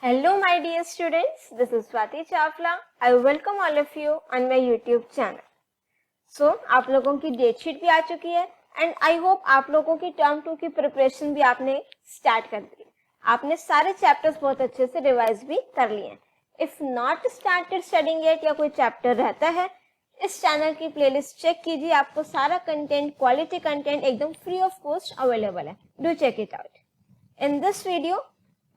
Hello my dear students, this is Swati Chawla. I welcome all of you on my YouTube channel. So, आप लोगों की date sheet भी आ चुकी है and I hope आप लोगों की टर्म 2 की प्रिपरेशन भी आपने स्टार्ट कर दी। आपने सारे चैप्टर्स बहुत अच्छे से रिवाइज भी कर लिए हैं। If not started studying it या कोई चैप्टर रहता है, इस चैनल की प्लेलिस्ट चेक कीजिए, आपको सारा कंटेंट, क्वालिटी कंटेंट एकदम फ्री ऑफ कॉस्ट अवेलेबल है। Do check it out. In this video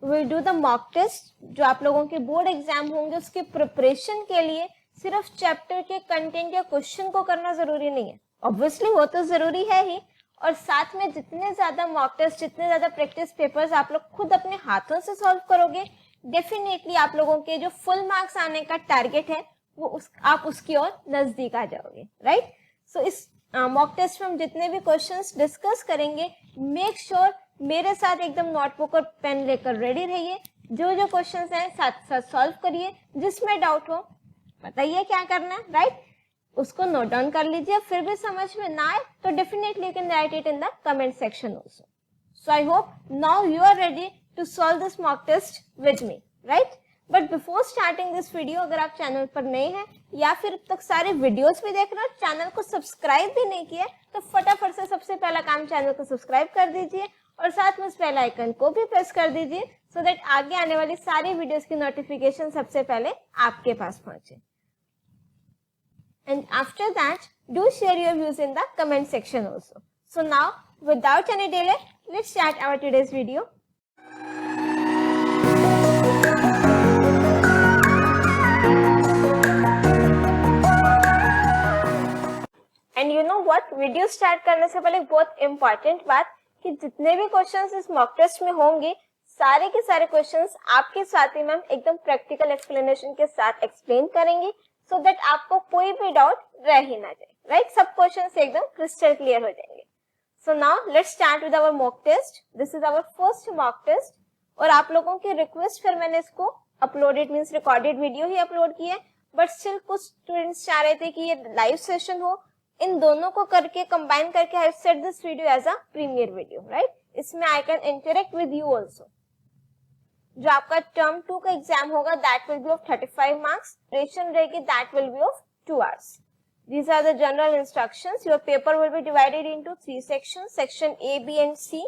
will do the mock test. जो आप लोगों के बोर्ड एग्जाम होंगे उसके प्रिपरेशन के लिए सिर्फ चैप्टर के कंटेंट या क्वेश्चन को करना जरूरी नहीं है, ऑब्वियसली वो तो जरूरी है ही, और साथ में जितने ज्यादा मॉक टेस्ट, जितने ज्यादा प्रैक्टिस पेपर्स आप लोग खुद अपने हाथों से सॉल्व करोगे, डेफिनेटली आप लोगों के जो फुल मार्क्स आने का टारगेट है वो आप उसकी ओर नजदीक आ जाओगे, राइट। सो इस मॉक टेस्ट में हम जितने भी क्वेश्चंस डिस्कस करेंगे, मेक श्योर मेरे साथ एकदम नोटबुक और पेन लेकर रेडी रहिए। जो जो क्वेश्चंस हैं साथ साथ सॉल्व करिए, जिसमें डाउट हो बताइए क्या करना है, राइट। उसको नोट डाउन कर लीजिए। फिर भी समझ में ना आए तो definitely you can write it in the comment section also. So I hope now you are ready to solve this mock test with me, right. But before starting this video, अगर आप चैनल पर नए हैं या फिर अब तक सारे वीडियोस भी देख रहे हो, चैनल को सब्सक्राइब भी नहीं किया, तो फटाफट से सबसे पहला काम चैनल को सब्सक्राइब कर दीजिए और साथ में उस बेल आइकन को भी प्रेस कर दीजिए सो दैट आगे आने वाली सारी वीडियोस की नोटिफिकेशन सबसे पहले आपके पास पहुंचे। And after that do share your views in the comment section also. So now without any delay let's start our today's video. And you know what, video start करने से पहले बहुत इंपॉर्टेंट बात कि जितने भी क्वेश्चंस इस मॉक टेस्ट में होंगे, सारे के सारे क्वेश्चंस आपके स्वाति मैम एकदम प्रैक्टिकल एक्सप्लेनेशन के साथ एक्सप्लेन करेंगे सो दैट आपको कोई भी डाउट रह ही ना जाए, राइट। सब क्वेश्चंस एकदम क्रिस्टल क्लियर हो जाएंगे। So now let's start with our mock test. This is our first mock test और आप लोगों की रिक्वेस्ट फिर मैंने इसको अपलोडेड मींस रिकॉर्डेड वीडियो ही अपलोड की है, बट स्टिल कुछ स्टूडेंट्स चाह रहे थे कि ये लाइव सेशन हो। इन दोनों को करके कंबाइन करके I set this video as a premiere video, right. इसमें I can interact with you also. जो आपका टर्म 2 का एग्जाम होगा that will be of 35 marks, duration रहेगी that will be of 2 hours. These are the general instructions. Your paper will be divided into 3 sections, section A, B and C.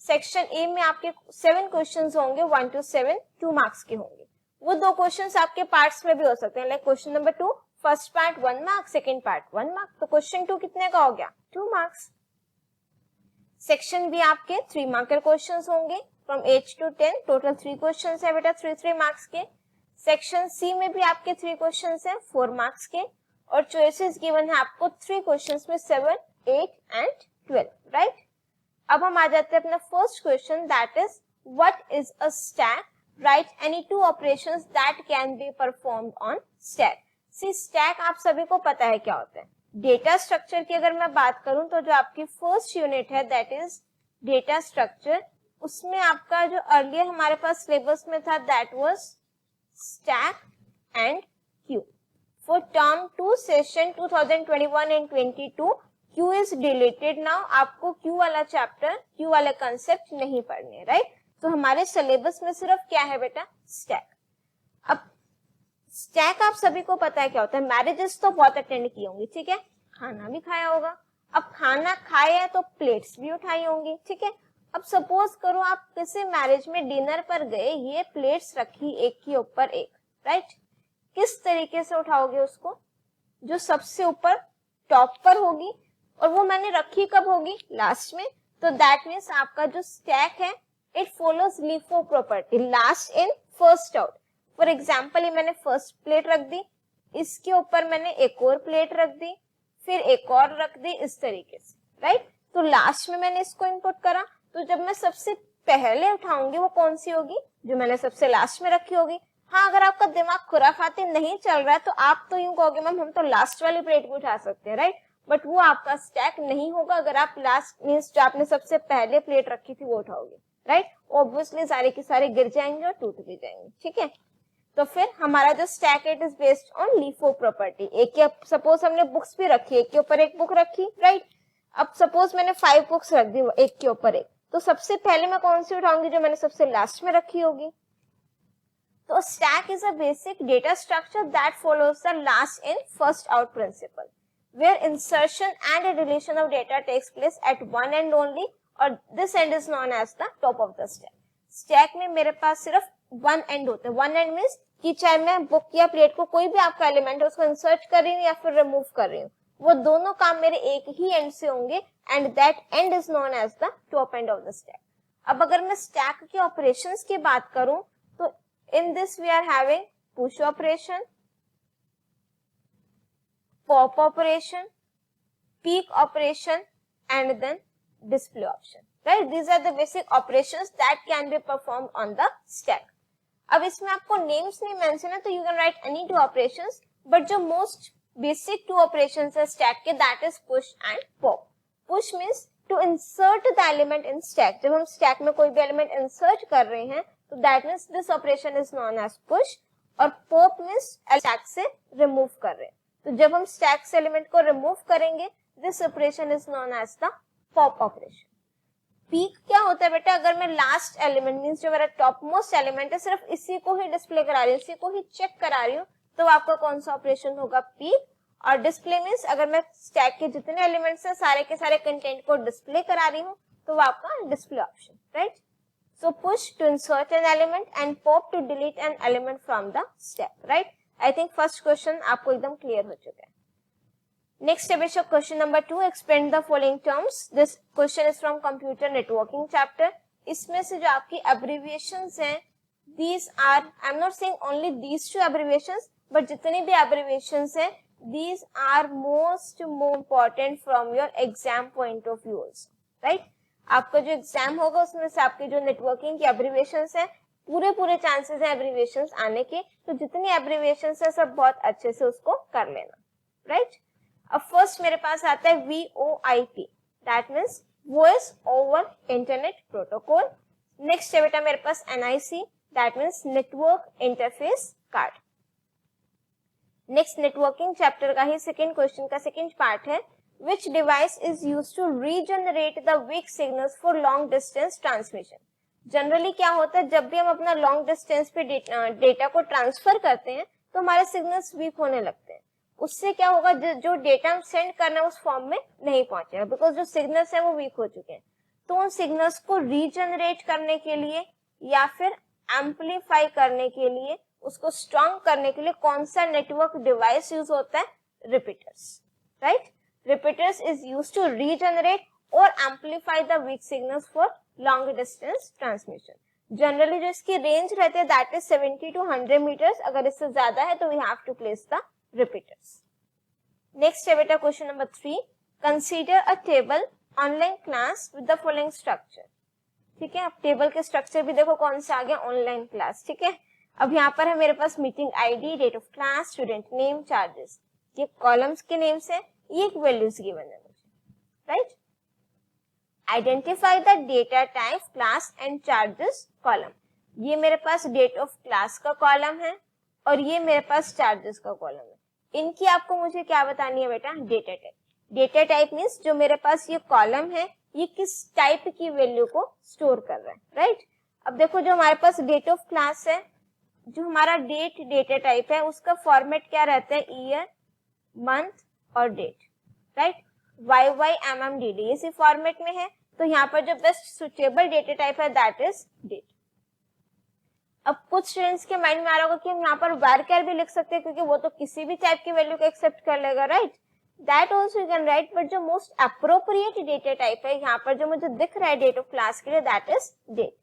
Section A में आपके 7 questions होंगे, 1 to 7, 2 marks के होंगे। वो 2 questions आपके parts में भी हो सकते हैं, like question number 2 first part 1 mark, second part 1 mark, तो क्वेश्चन 2 कितने का हो गया, 2 मार्क्स। सेक्शन बी आपके 3 मार्कर क्वेश्चंस होंगे फ्रॉम 8 to 10, टोटल 3 क्वेश्चंस है बेटा 3 मार्क्स के। सेक्शन सी में भी आपके 3 क्वेश्चंस हैं 4 मार्क्स के, और चॉइसेस गिवन है आपको 3 क्वेश्चंस में 7, 8 एंड 12, राइट। अब हम आ जाते हैं अपना first question, that is what is a stack, right any 2 operations that can be performed on stack. See stack आप सभी को पता है क्या होता है। डेटा स्ट्रक्चर की अगर मैं बात करूं तो जो आपकी फर्स्ट यूनिट है दैट इज डेटा स्ट्रक्चर, उसमें आपका जो अर्लियर हमारे पास सिलेबस में था that was stack and Q. For term 2 session 2021 and 22 Q is deleted now. आपको क्यू वाला चैप्टर, क्यू वाले कंसेप्ट नहीं पढ़ने, राइट। तो हमारे सिलेबस में सिर्फ क्या है बेटा, स्टैक। अब स्टैक आप सभी को पता है क्या होता है, मैरिजेस तो बहुत अटेंड की होंगी, ठीक है, खाना भी खाया होगा। अब खाना खाया है तो प्लेट्स भी उठाई होंगी, ठीक है। अब सपोज करो आप किसी मैरिज में डिनर पर गए, ये प्लेट्स रखी एक के ऊपर एक, राइट। किस तरीके से उठाओगे उसको, जो सबसे ऊपर टॉप पर होगी, और वो मैंने रखी कब होगी, लास्ट में। तो दैट मीन्स आपका जो स्टैक है it follows LIFO property, last in first out. For example ये मैंने फर्स्ट प्लेट रख दी, इसके ऊपर मैंने एक और प्लेट रख दी, फिर एक और रख दी, इस तरीके से, राइट। तो लास्ट में मैंने इसको इनपुट करा, तो जब मैं सबसे पहले उठाऊंगी वो कौन सी होगी, जो मैंने सबसे लास्ट में रखी होगी। हाँ, अगर आपका दिमाग खुराफाती नहीं चल रहा है तो आप तो यूं कहोगे मैम हम तो लास्ट वाली प्लेट भी उठा सकते हैं, राइट। बट वो आपका स्टैक नहीं होगा अगर आप लास्ट मीन्स जो आपने सबसे पहले प्लेट रखी थी वो उठाओगे, राइट। ऑब्वियसली सारे के सारे गिर जाएंगे और टूट भी जाएंगे, ठीक है। तो फिर हमारा जो stack it is based on LIFO property. एक के सपोज हमने बुक्स भी रखी, एक के ऊपर एक बुक रखी, राइट। अब सपोज मैंने 5 बुक्स रख दी एक के ऊपर एक, तो सबसे पहले मैं कौन सी उठाऊंगी, जो मैंने सबसे लास्ट में रखी होगी, तो stack is a basic data structure that follows the last in first out principle, where insertion and deletion of data takes place at one end only, और this end is known as the top of the stack. Stack में मेरे पास सिर्फ one end होता है. One end means कि चाहे मैं book या प्लेट को कोई भी आपका एलिमेंट है उसको इंसर्ट कर रही हूँ या फिर रिमूव कर रही हूँ, वो दोनों काम मेरे एक ही एंड से होंगे, and that end is known as the top end of the stack. अब अगर मैं स्टैक के ऑपरेशंस की बात करूं तो in this we are having push operation, pop operation, peek operation, and then display option, right? These are the basic operations that can be performed on the stack. अब इसमें आपको names नहीं mention है तो you can write any two operations, but जो most basic two operations है stack के, that is push and pop. Push means to insert the element in stack. जब हम stack में कोई भी element insert कर रहे हैं तो that means this operation is known as push, और pop means stack से remove कर रहे हैं. तो जब हम स्टैक से एलिमेंट को रिमूव करेंगे, this operation is known as the pop operation. Peek क्या होता है बेटा? अगर मैं लास्ट एलिमेंट मींस जो मेरा टॉप मोस्ट एलिमेंट है सिर्फ इसी को ही डिस्प्ले करा रही हूँ, इसी को ही चेक करा रही हूँ, तो आपका कौन सा ऑपरेशन होगा? पीक. और डिस्प्ले मींस अगर मैं स्टैक के जितने एलिमेंट्स हैं सारे के सारे कंटेंट को डिस्प्ले करा रही हूँ, तो वो आपका display option, right? So push to insert an element and pop to delete an element from the stack, right? I think first question आपको एकदम क्लियर हो चुका है. नेक्स्ट है बेशक question number 2, explain the following terms. This question is from computer networking chapter. इसमें से जो आपकी एब्रिविएशंस हैं, these are, I am not saying only these two abbreviations, but जितनी भी एब्रिविएशंस हैं, these are most important from your exam point of view, right? आपका जो एग्जाम होगा उसमें से आपके जो नेटवर्किंग की एब्रिविएशंस है, पूरे चांसेस है एब्रिविएशंस आने के, तो जितनी एब्रिविएशंस है सब बहुत अच्छे से उसको कर लेना, राइट? अब फर्स्ट मेरे पास आता है VoIP, that means voice over internet protocol. Next है बेटा मेरे पास NIC, that means network interface card. Next networking chapter का ही सेकेंड क्वेश्चन का सेकेंड पार्ट है, which device is used to regenerate the weak signals for long distance transmission. Generally क्या होता है, जब भी हम अपना लॉन्ग डिस्टेंस पे डेटा को ट्रांसफर करते हैं तो हमारे सिग्नल्स वीक होने लगते हैं. उससे क्या होगा, जो डेटा हम सेंड करना है उस फॉर्म में नहीं पहुंचेगा, बिकॉज जो सिग्नल्स हैं वो वीक हो चुके हैं. तो उन सिग्नल्स को रीजनरेट करने के लिए या फिर एम्पलीफाई करने के लिए, उसको स्ट्रॉन्ग करने के लिए कौन सा नेटवर्क डिवाइस यूज होता है? Repeaters, right? Repeaters is used to regenerate और amplify the weak signals for long distance transmission. Generally जो इसकी रेंज रहती है दैट इज 70 to 100 मीटर्स. अगर इससे ज्यादा है तो we have to place the repeaters. Next है बेटा question number 3, consider a table online class with the following structure. ठीक है, अब टेबल के स्ट्रक्चर भी देखो कौन से आ गया, ऑनलाइन क्लास. ठीक है, अब यहाँ पर है मेरे पास meeting ID, date of class, student name, charges. ये कॉलम्स के नेम्स है, ये एक वैल्यूज गिवन है मुझे, right? Identify the data type, class and charges column. ये मेरे पास डेट ऑफ क्लास का कॉलम है और ये मेरे पास चार्जेस का कॉलम है. इनकी आपको मुझे क्या बतानी है बेटा? Data type. Data type means जो मेरे पास ये कॉलम है ये किस टाइप की वैल्यू को स्टोर कर रहा है, राइट? अब देखो जो हमारे पास डेट ऑफ क्लास है, जो हमारा डेट डेटा टाइप है उसका फॉर्मेट क्या रहता है? ईयर, मंथ और डेट, राइट? YYMMDD इसी फॉर्मेट में है. तो यहाँ पर जो बेस्ट सुटेबल डेटा टाइप है दैट इज डेट. अब कुछ स्टूडेंट्स के माइंड में आ रहा होगा कि हम यहाँ पर varchar भी लिख सकते हैं क्योंकि वो तो किसी भी टाइप की वैल्यू को एक्सेप्ट कर लेगा, right? That also you can right, but जो मोस्ट अप्रोप्रिएट डेटा टाइप है यहाँ पर जो मुझे दिख रहा है डेट ऑफ क्लास के लिए that is date.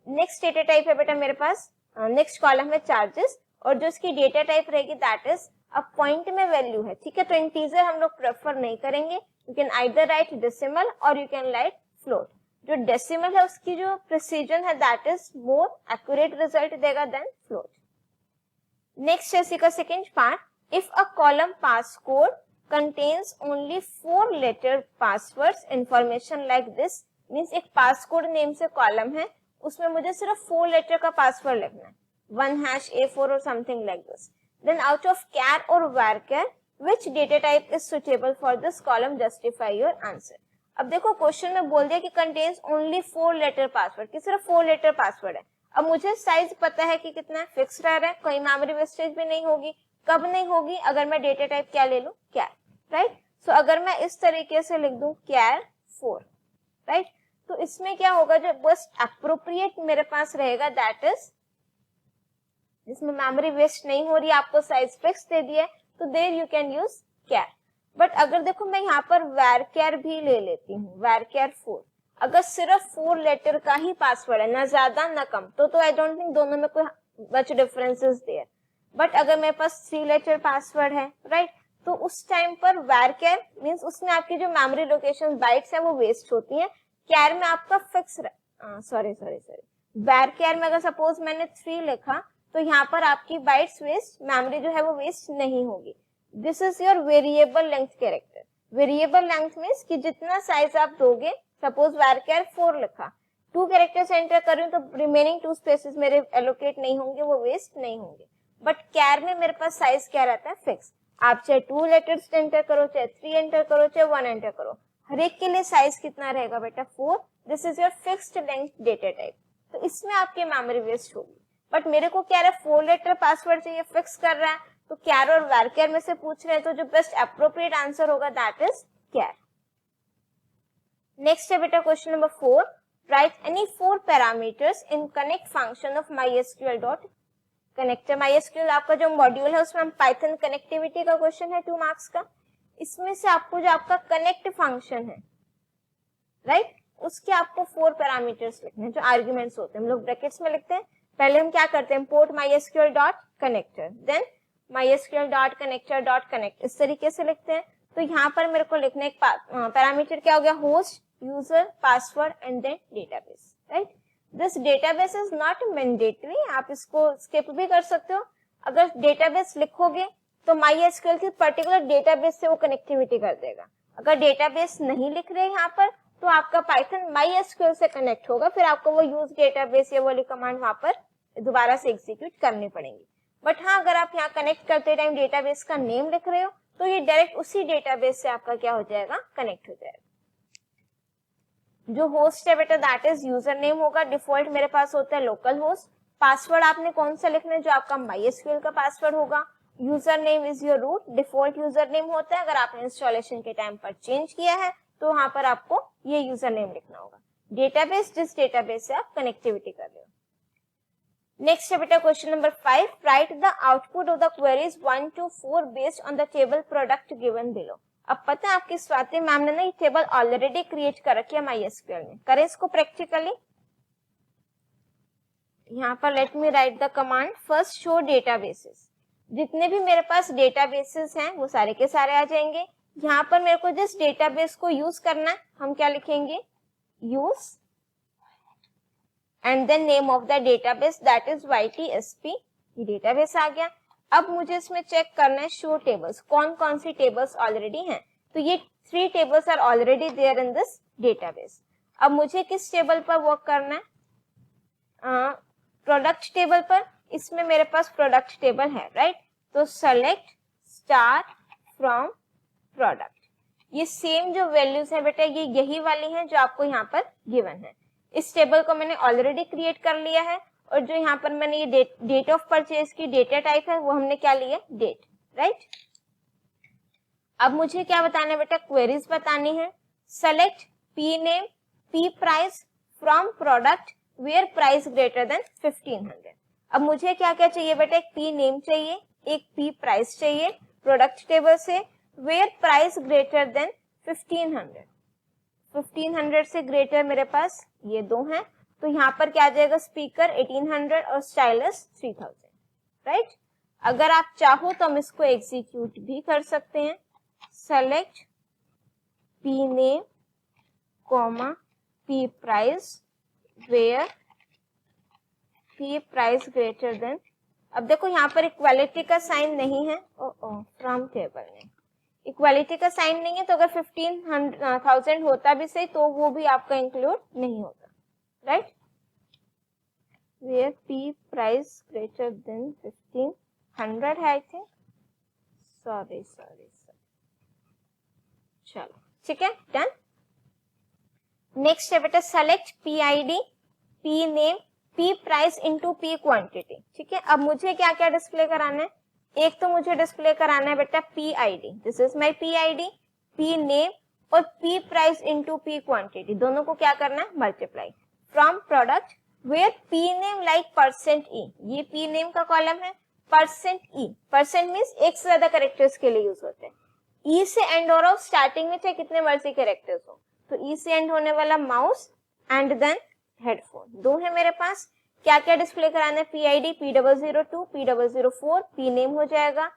Next data type है बेटा मेरे पास, नेक्स्ट कॉलम है चार्जेस, और जो इसकी डेटा टाइप रहेगी दैट इज अब पॉइंट में वैल्यू है. ठीक है, तो इंटीजर हम लोग प्रेफर नहीं करेंगे. You can either write decimal और यू कैन राइट फ्लोट. जो डेसिमल है उसकी जो प्रिसीजन है that is more accurate result देगा देन फ्लोट. नेक्स्ट है इसी का second part, if a column pass code contains only 4 letter passwords information like this, means एक पास कोड नेम से कॉलम है उसमें मुझे सिर्फ 4 लेटर का पासवर्ड लिखना है, 1#A4 और something like this. Then out of char or varchar, which data type is suitable for this column? Justify your answer. अब देखो क्वेश्चन में बोल दिया कि contains only 4 letter password, कि सिर्फ 4 लेटर पासवर्ड है. अब मुझे साइज पता है कि कितना है, फिक्स रह रहा है, कोई मेमोरी वेस्टेज भी नहीं होगी। कब नहीं होगी? अगर मैं डेटा टाइप क्या ले लूं, कैर, राइट। सो अगर मैं इस तरीके से लिख दूं कैर 4, राइट, तो इसमें क्या होगा, जो बस अप्रोप्रिएट मेरे पास रहेगा दैट इज जिसमें मेमोरी वेस्ट नहीं हो रही, आपको साइज फिक्स दे दिया है, तो there you can use char. But अगर देखो मैं यहाँ पर varchar भी ले लेती हूँ, varchar 4, अगर सिर्फ 4 लेटर का ही पासवर्ड है, ना ज्यादा ना कम, तो आई डोंट थिंक दोनों में कोई मच डिफरेंसेस देयर। बट अगर मेरे पास 3 लेटर पासवर्ड है, राइट, तो उस टाइम पर varchar मींस उसमें आपकी जो मेमोरी लोकेशन बाइट्स है वो वेस्ट होती है। कैर में आपका फिक्स varchar में अगर सपोज मैंने 3 लिखा, तो यहाँ पर आपकी बाइट्स वेस्ट, मेमोरी जो है वो वेस्ट नहीं होगी। This is your variable length character. Variable length means कि जितना साइज आप दोगे, सपोज varchar 4 लिखा, 2 कैरेक्टर्स एंटर कर रही हूँ, तो रिमेनिंग 2 स्पेसेस मेरे एलोकेट नहीं होंगे, वो वेस्ट नहीं होंगे। बट कैर में मेरे पास साइज क्या रहता है, फिक्स। आप चाहे 2 लेटर्स एंटर करो, चाहे 3 एंटर करो, चाहे 1 एंटर करो, हर एक के लिए साइज कितना रहेगा बेटा, 4। This is your fixed length data type. तो इसमें आपकी मेमोरी वेस्ट होगी। बट मेरे को क्या है, 4 लेटर पासवर्ड चाहिए, फिक्स कर रहा है, तो कैर और varchar में से पूछ रहे हैं, तो जो बेस्ट अप्रोप्रिएट आंसर होगा दैट इज कैर। नेक्स्ट है बेटा question number 4, right any 4 parameters in connect function of mysql dot connector. mysql आपका जो मॉड्यूल है उसमें हम पाइथन कनेक्टिविटी का क्वेश्चन है 2 मार्क्स का। इसमें से आपको जो आपका कनेक्ट फंक्शन है, राइट, उसके आपको 4 पैरामीटर्स लिखने हैं, जो आर्ग्यूमेंट्स होते हैं, हम लोग ब्रैकेट्स में लिखते हैं। पहले हम क्या करते हैं, import mysql dot connector, then mysql dot connector dot connect, इस तरीके से लिखते हैं। तो यहाँ पर मेरे को लिखने एक पैरामीटर क्या हो गया, host, user, password and then database, right. This database is not mandatory, आप इसको स्किप भी कर सकते हो। अगर डेटाबेस लिखोगे तो mysql की पर्टिकुलर डेटाबेस से वो कनेक्टिविटी कर देगा। अगर डेटाबेस नहीं लिख रहे यहाँ पर, तो आपका पाइथन mysql से कनेक्ट होगा, फिर आपको वो यूज डेटाबेस या वाली कमांड वहां पर दोबारा से एग्जीक्यूट करनी पड़ेगी। बट हाँ, अगर आप यहाँ कनेक्ट करते टाइम डेटाबेस का नेम लिख रहे हो, तो ये डायरेक्ट उसी डेटाबेस से आपका क्या हो जाएगा, कनेक्ट हो जाएगा। जो होस्ट है बेटा दैट इज यूजर नेम होगा, डिफॉल्ट मेरे पास होता है लोकल होस्ट। पासवर्ड आपने कौन सा लिखना है, जो आपका mysql का पासवर्ड होगा। User name is your root, default user name होता है, अगर आपने इंस्टॉलेशन के टाइम पर चेंज किया है तो वहां पर आपको ये यूजर नेम लिखना होगा। डेटाबेस, जिस डेटाबेस से आप कनेक्टिविटी कर रहे हो। नेक्स्ट है बेटा question number 5, right the output of the queries 1 to 4 based on the table product given below. अब पता है आपकी स्वाति मैम ने ना ये टेबल ऑलरेडी क्रिएट कर रखी है mysql में। करें इसको प्रैक्टिकली। यहाँ पर let me right the command, first show databases. जितने भी मेरे पास डेटाबेसेस हैं वो सारे के सारे आ जाएंगे। यहाँ पर मेरे को जिस डेटाबेस को यूज करना है, हम क्या लिखेंगे, use and then name of the database that is ytsp। ये डेटाबेस आ गया। अब मुझे इसमें चेक करना है शो टेबल्स, कौन कौन सी टेबल्स ऑलरेडी हैं। तो ये 3 tables are already there in this database. अब मुझे किस टेबल पर वर्क करना है, प्रोडक्ट टेबल पर। इसमें मेरे पास प्रोडक्ट टेबल है, राइट। तो सेलेक्ट स्टार फ्रॉम प्रोडक्ट। ये सेम जो वैल्यूज है बेटा, ये यही वाली हैं जो आपको यहाँ पर गिवन है। इस टेबल को मैंने ऑलरेडी क्रिएट कर लिया है, और जो यहाँ पर मैंने ये डेट ऑफ परचेज की डेटा टाइप है वो हमने क्या लिया, डेट, राइट। अब मुझे क्या बताना है बेटा, क्वेरीज बतानी है। Select P name, P price from product where price greater than 1500। अब मुझे क्या क्या चाहिए बेटा, एक पी नेम चाहिए, एक पी प्राइस चाहिए प्रोडक्ट टेबल से, वेयर प्राइस ग्रेटर देन 1500। 1500 से ग्रेटर मेरे पास ये 2 हैं, तो यहाँ पर क्या आ जाएगा, स्पीकर 1800 और स्टाइलस 3000, राइट। अगर आप चाहो तो हम इसको एग्जीक्यूट भी कर सकते हैं। Select P name comma P price where P price greater than. अब देखो यहाँ पर इक्वालिटी का साइन नहीं है, फ्रॉम टेबल में इक्वालिटी का साइन नहीं है, तो अगर 15,000 होता भी सही तो वो भी आपका इंक्लूड नहीं होता, right. Where P price greater than 1500 है, आई थिंक, सॉरी। चलो ठीक है, डन। नेक्स्ट है बेटा select P I D, P name, P price into P quantity, ठीक है। अब मुझे क्या क्या डिस्प्ले कराना है, एक तो मुझे डिस्प्ले कराना है बेटा PID, this is my PID, P name और P price into P quantity, दोनों को क्या करना है, multiply from product where P name like percent E, ये P नेम का कॉलम है, परसेंट E, परसेंट मीन्स एक से ज्यादा कैरेक्टर्स के लिए यूज होते हैं, E से एंड हो रहा हो स्टार्टिंग में, चाहे कितने मर्जी कैरेक्टर्स हो, तो E से एंड होने वाला माउस एंड देन हेडफोन, दो है मेरे पास। क्या क्या डिस्प्ले कराना है, PID, P002, P004, P name हो जाएगा,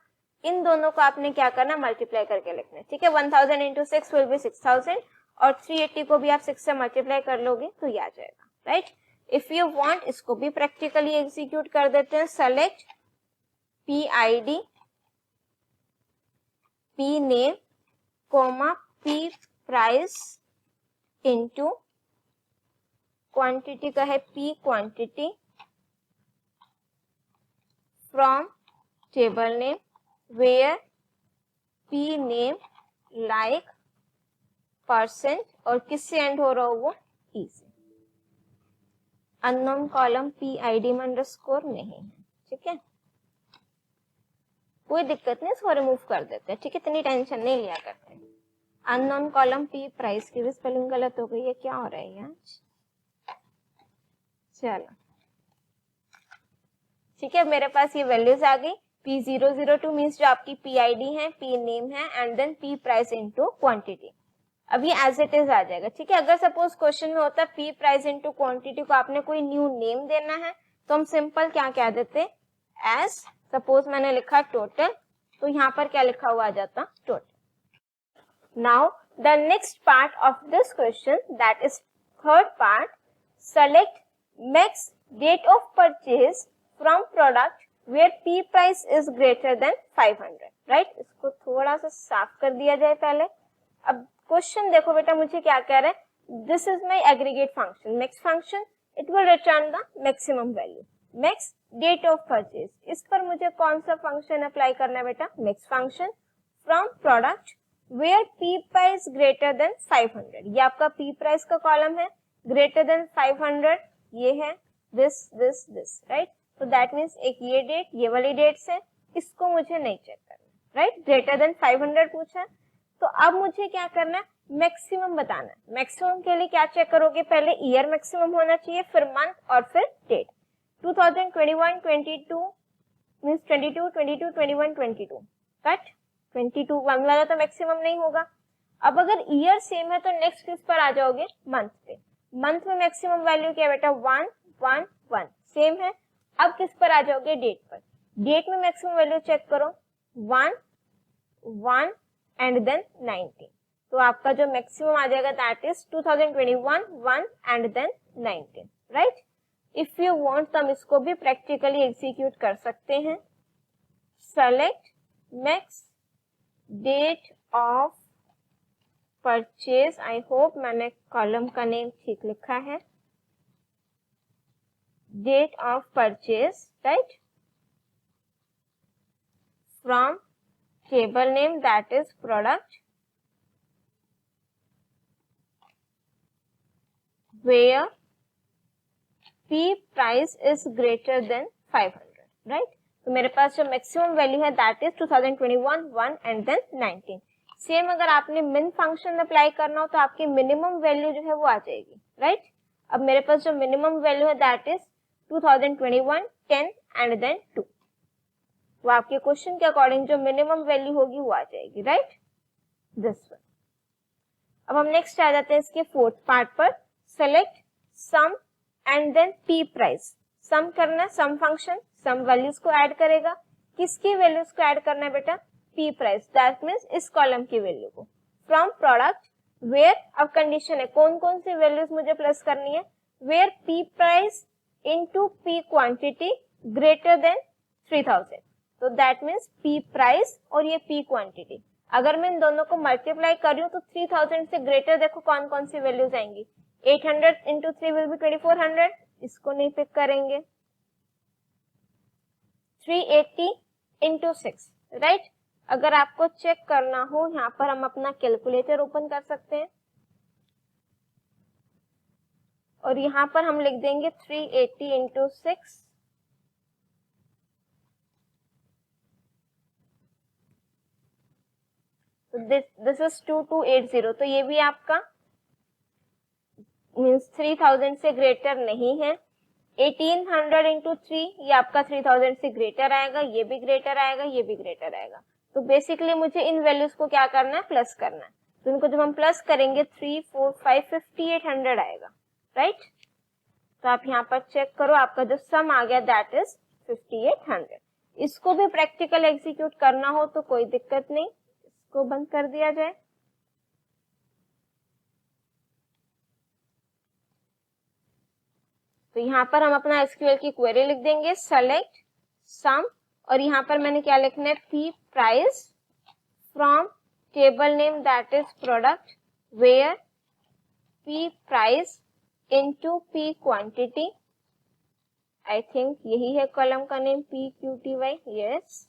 इन दोनों को आपने क्या करना, मल्टीप्लाई करके लिखना है, ठीक है। 1000 इंटू 6 विल बी 6000 और 380 को भी आप 6 से मल्टीप्लाई कर लोगे तो ये आ जाएगा, राइट। इफ यू वांट इसको भी प्रैक्टिकली एग्जीक्यूट कर देते हैं, select PID, P name, comma P price into quantity का है P quantity from table name where P name like percent और किससे एंड हो रहा हो वो E से। अननोन कॉलम PID में अंडरस्कोर नहीं है, ठीक है, कोई दिक्कत नहीं, इसको रिमूव कर देते हैं, ठीक है, इतनी टेंशन नहीं लिया करते। अननोन कॉलम P प्राइस की भी स्पेलिंग गलत हो गई है, क्या हो रहा है आज, चलो ठीक है। मेरे पास ये वैल्यूज आ गई, P002 मीन्स जो आपकी PID है, P नेम है and then P price into quantity. अब ये एज इट इज आ जाएगा, ठीक है। अगर सपोज क्वेश्चन में होता P प्राइस इनटू क्वांटिटी को आपने कोई न्यू नेम देना है तो हम सिंपल क्या कह देते, एज सपोज मैंने लिखा टोटल, तो यहाँ पर क्या लिखा हुआ आ जाता, total. Now the next part of this question, that is third part, select max date of purchase from product where P price is greater than 500, right. इसको थोड़ा सा साफ कर दिया जाए पहले। अब क्वेश्चन देखो बेटा, मुझे क्या कह रहा है, this is my aggregate function, max function, it will return the maximum value, max date of purchase. इस पर मुझे कौन सा फंक्शन अप्लाई करना है बेटा, max function from product where P price greater than 500, ये आपका P प्राइस का कॉलम है, ग्रेटर देन 500 ये है, दिस, राइट। तो दैट मीन्स एक ये डेट, ये वाली डेट है, इसको मुझे नहीं चेक करना, राइट। ग्रेटर देन 500 पूछा है, तो अब मुझे क्या करना है, मैक्सिमम बताना है। मैक्सिमम के लिए क्या चेक करोगे, पहले ईयर मैक्सिमम होना चाहिए, फिर मंथ और फिर डेट। 2021, 22 मीन्स 22, 22, 21, 22 कट, 22 वन वाला तो मैक्सिमम नहीं होगा। अब अगर ईयर सेम है तो नेक्स्ट किस पर आ जाओगे, मंथ पे। मंथ में मैक्सिमम वैल्यू क्या है बेटा, 1, 1, 1 सेम है। अब किस पर आ जाओगे, डेट पर। डेट में मैक्सिमम वैल्यू चेक करो, 1, 1 एंड देन 19, तो आपका जो मैक्सिमम आ जाएगा that is 2021, 1 and then 19, right. If you want तो हम इसको भी प्रैक्टिकली एग्जीक्यूट कर सकते हैं। Select max date of purchase, I hope मैंने कॉलम का नेम ठीक लिखा है, date of purchase, right, from table name that is product where P price is greater than 500, right। तो मेरे पास जो मैक्सिमम वैल्यू है that is 2021, 1 and then 19। Same अगर आपने मिन फंक्शन अप्लाई करना हो तो आपकी मिनिमम वैल्यू जो है वो आ जाएगी, राइट। अब मेरे पास जो मिनिमम वैल्यू है दैट इज 2021, 10 एंड देन 2, वो आपके क्वेश्चन के अकॉर्डिंग जो मिनिमम वैल्यू होगी वो आ जाएगी, राइट, दिस वन। अब हम नेक्स्ट आ जाते हैं इसके फोर्थ पार्ट पर, select sum and then P price. Sum करना, सम फंक्शन सम वैल्यूज को ऐड करेगा, किसकी वैल्यूज को ऐड करना है बेटा, P प्राइस, दैट मीन्स इस कॉलम की वैल्यू को, फ्रॉम प्रोडक्ट वेयर, अब कंडीशन है कौन कौन सी वैल्यूज मुझे प्लस करनी है, where P price into P quantity greater than 3000, तो that means P price और ये P quantity। अगर मैं इन दोनों को मल्टीप्लाई कर रही हूँ तो 3000 से ग्रेटर देखो कौन कौन सी वैल्यूज आएंगी, 800 into 3 will be 2400, इसको नहीं पिक करेंगे, 380 into 6, राइट। अगर आपको चेक करना हो यहाँ पर हम अपना कैलकुलेटर ओपन कर सकते हैं और यहाँ पर हम लिख देंगे 380 इंटू 6, दिस इज 2280। तो ये भी आपका मीन्स 3000 से ग्रेटर नहीं है। 1800 इंटू 3 ये आपका 3000 से ग्रेटर आएगा, ये भी ग्रेटर आएगा, ये भी ग्रेटर आएगा। तो बेसिकली मुझे इन वैल्यूज को क्या करना है, प्लस करना है। तो इनको जब हम प्लस करेंगे 3 4 5 5800 आएगा, राइट। तो आप यहाँ पर चेक करो, आपका जो सम आ गया दैट इज 5800। इसको भी प्रैक्टिकल एग्जीक्यूट करना हो तो कोई दिक्कत नहीं, इसको बंद कर दिया जाए। तो यहाँ पर हम अपना एसक्यूएल की क्वेरी लिख देंगे, सेलेक्ट सम, और यहाँ पर मैंने क्या लिखना है, P price from table name that is product where P price into P quantity. I think यही है कॉलम का name, P Q T Y, yes,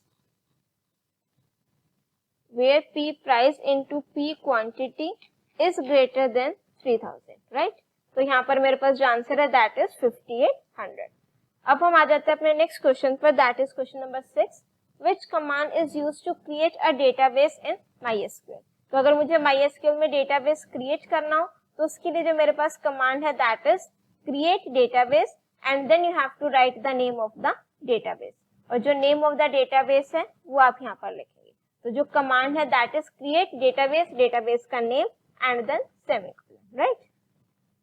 where P price into P quantity is greater than 3000, right. तो यहाँ पर मेरे पास जो answer है दैट इज 5800। अब हम आ जाते हैं अपने नेक्स्ट क्वेश्चन पर, that is question number 6, which command is used to create a database in MySQL। तो अगर मुझे MySQL में डेटाबेस क्रिएट करना हो तो उसके लिए जो मेरे पास कमांड है that is create database and then you have to write the name of the database. और जो नेम ऑफ द डेटाबेस है वो आप यहाँ पर लिखेंगे। तो जो कमांड है that is create database, database का name and then semicolon, right.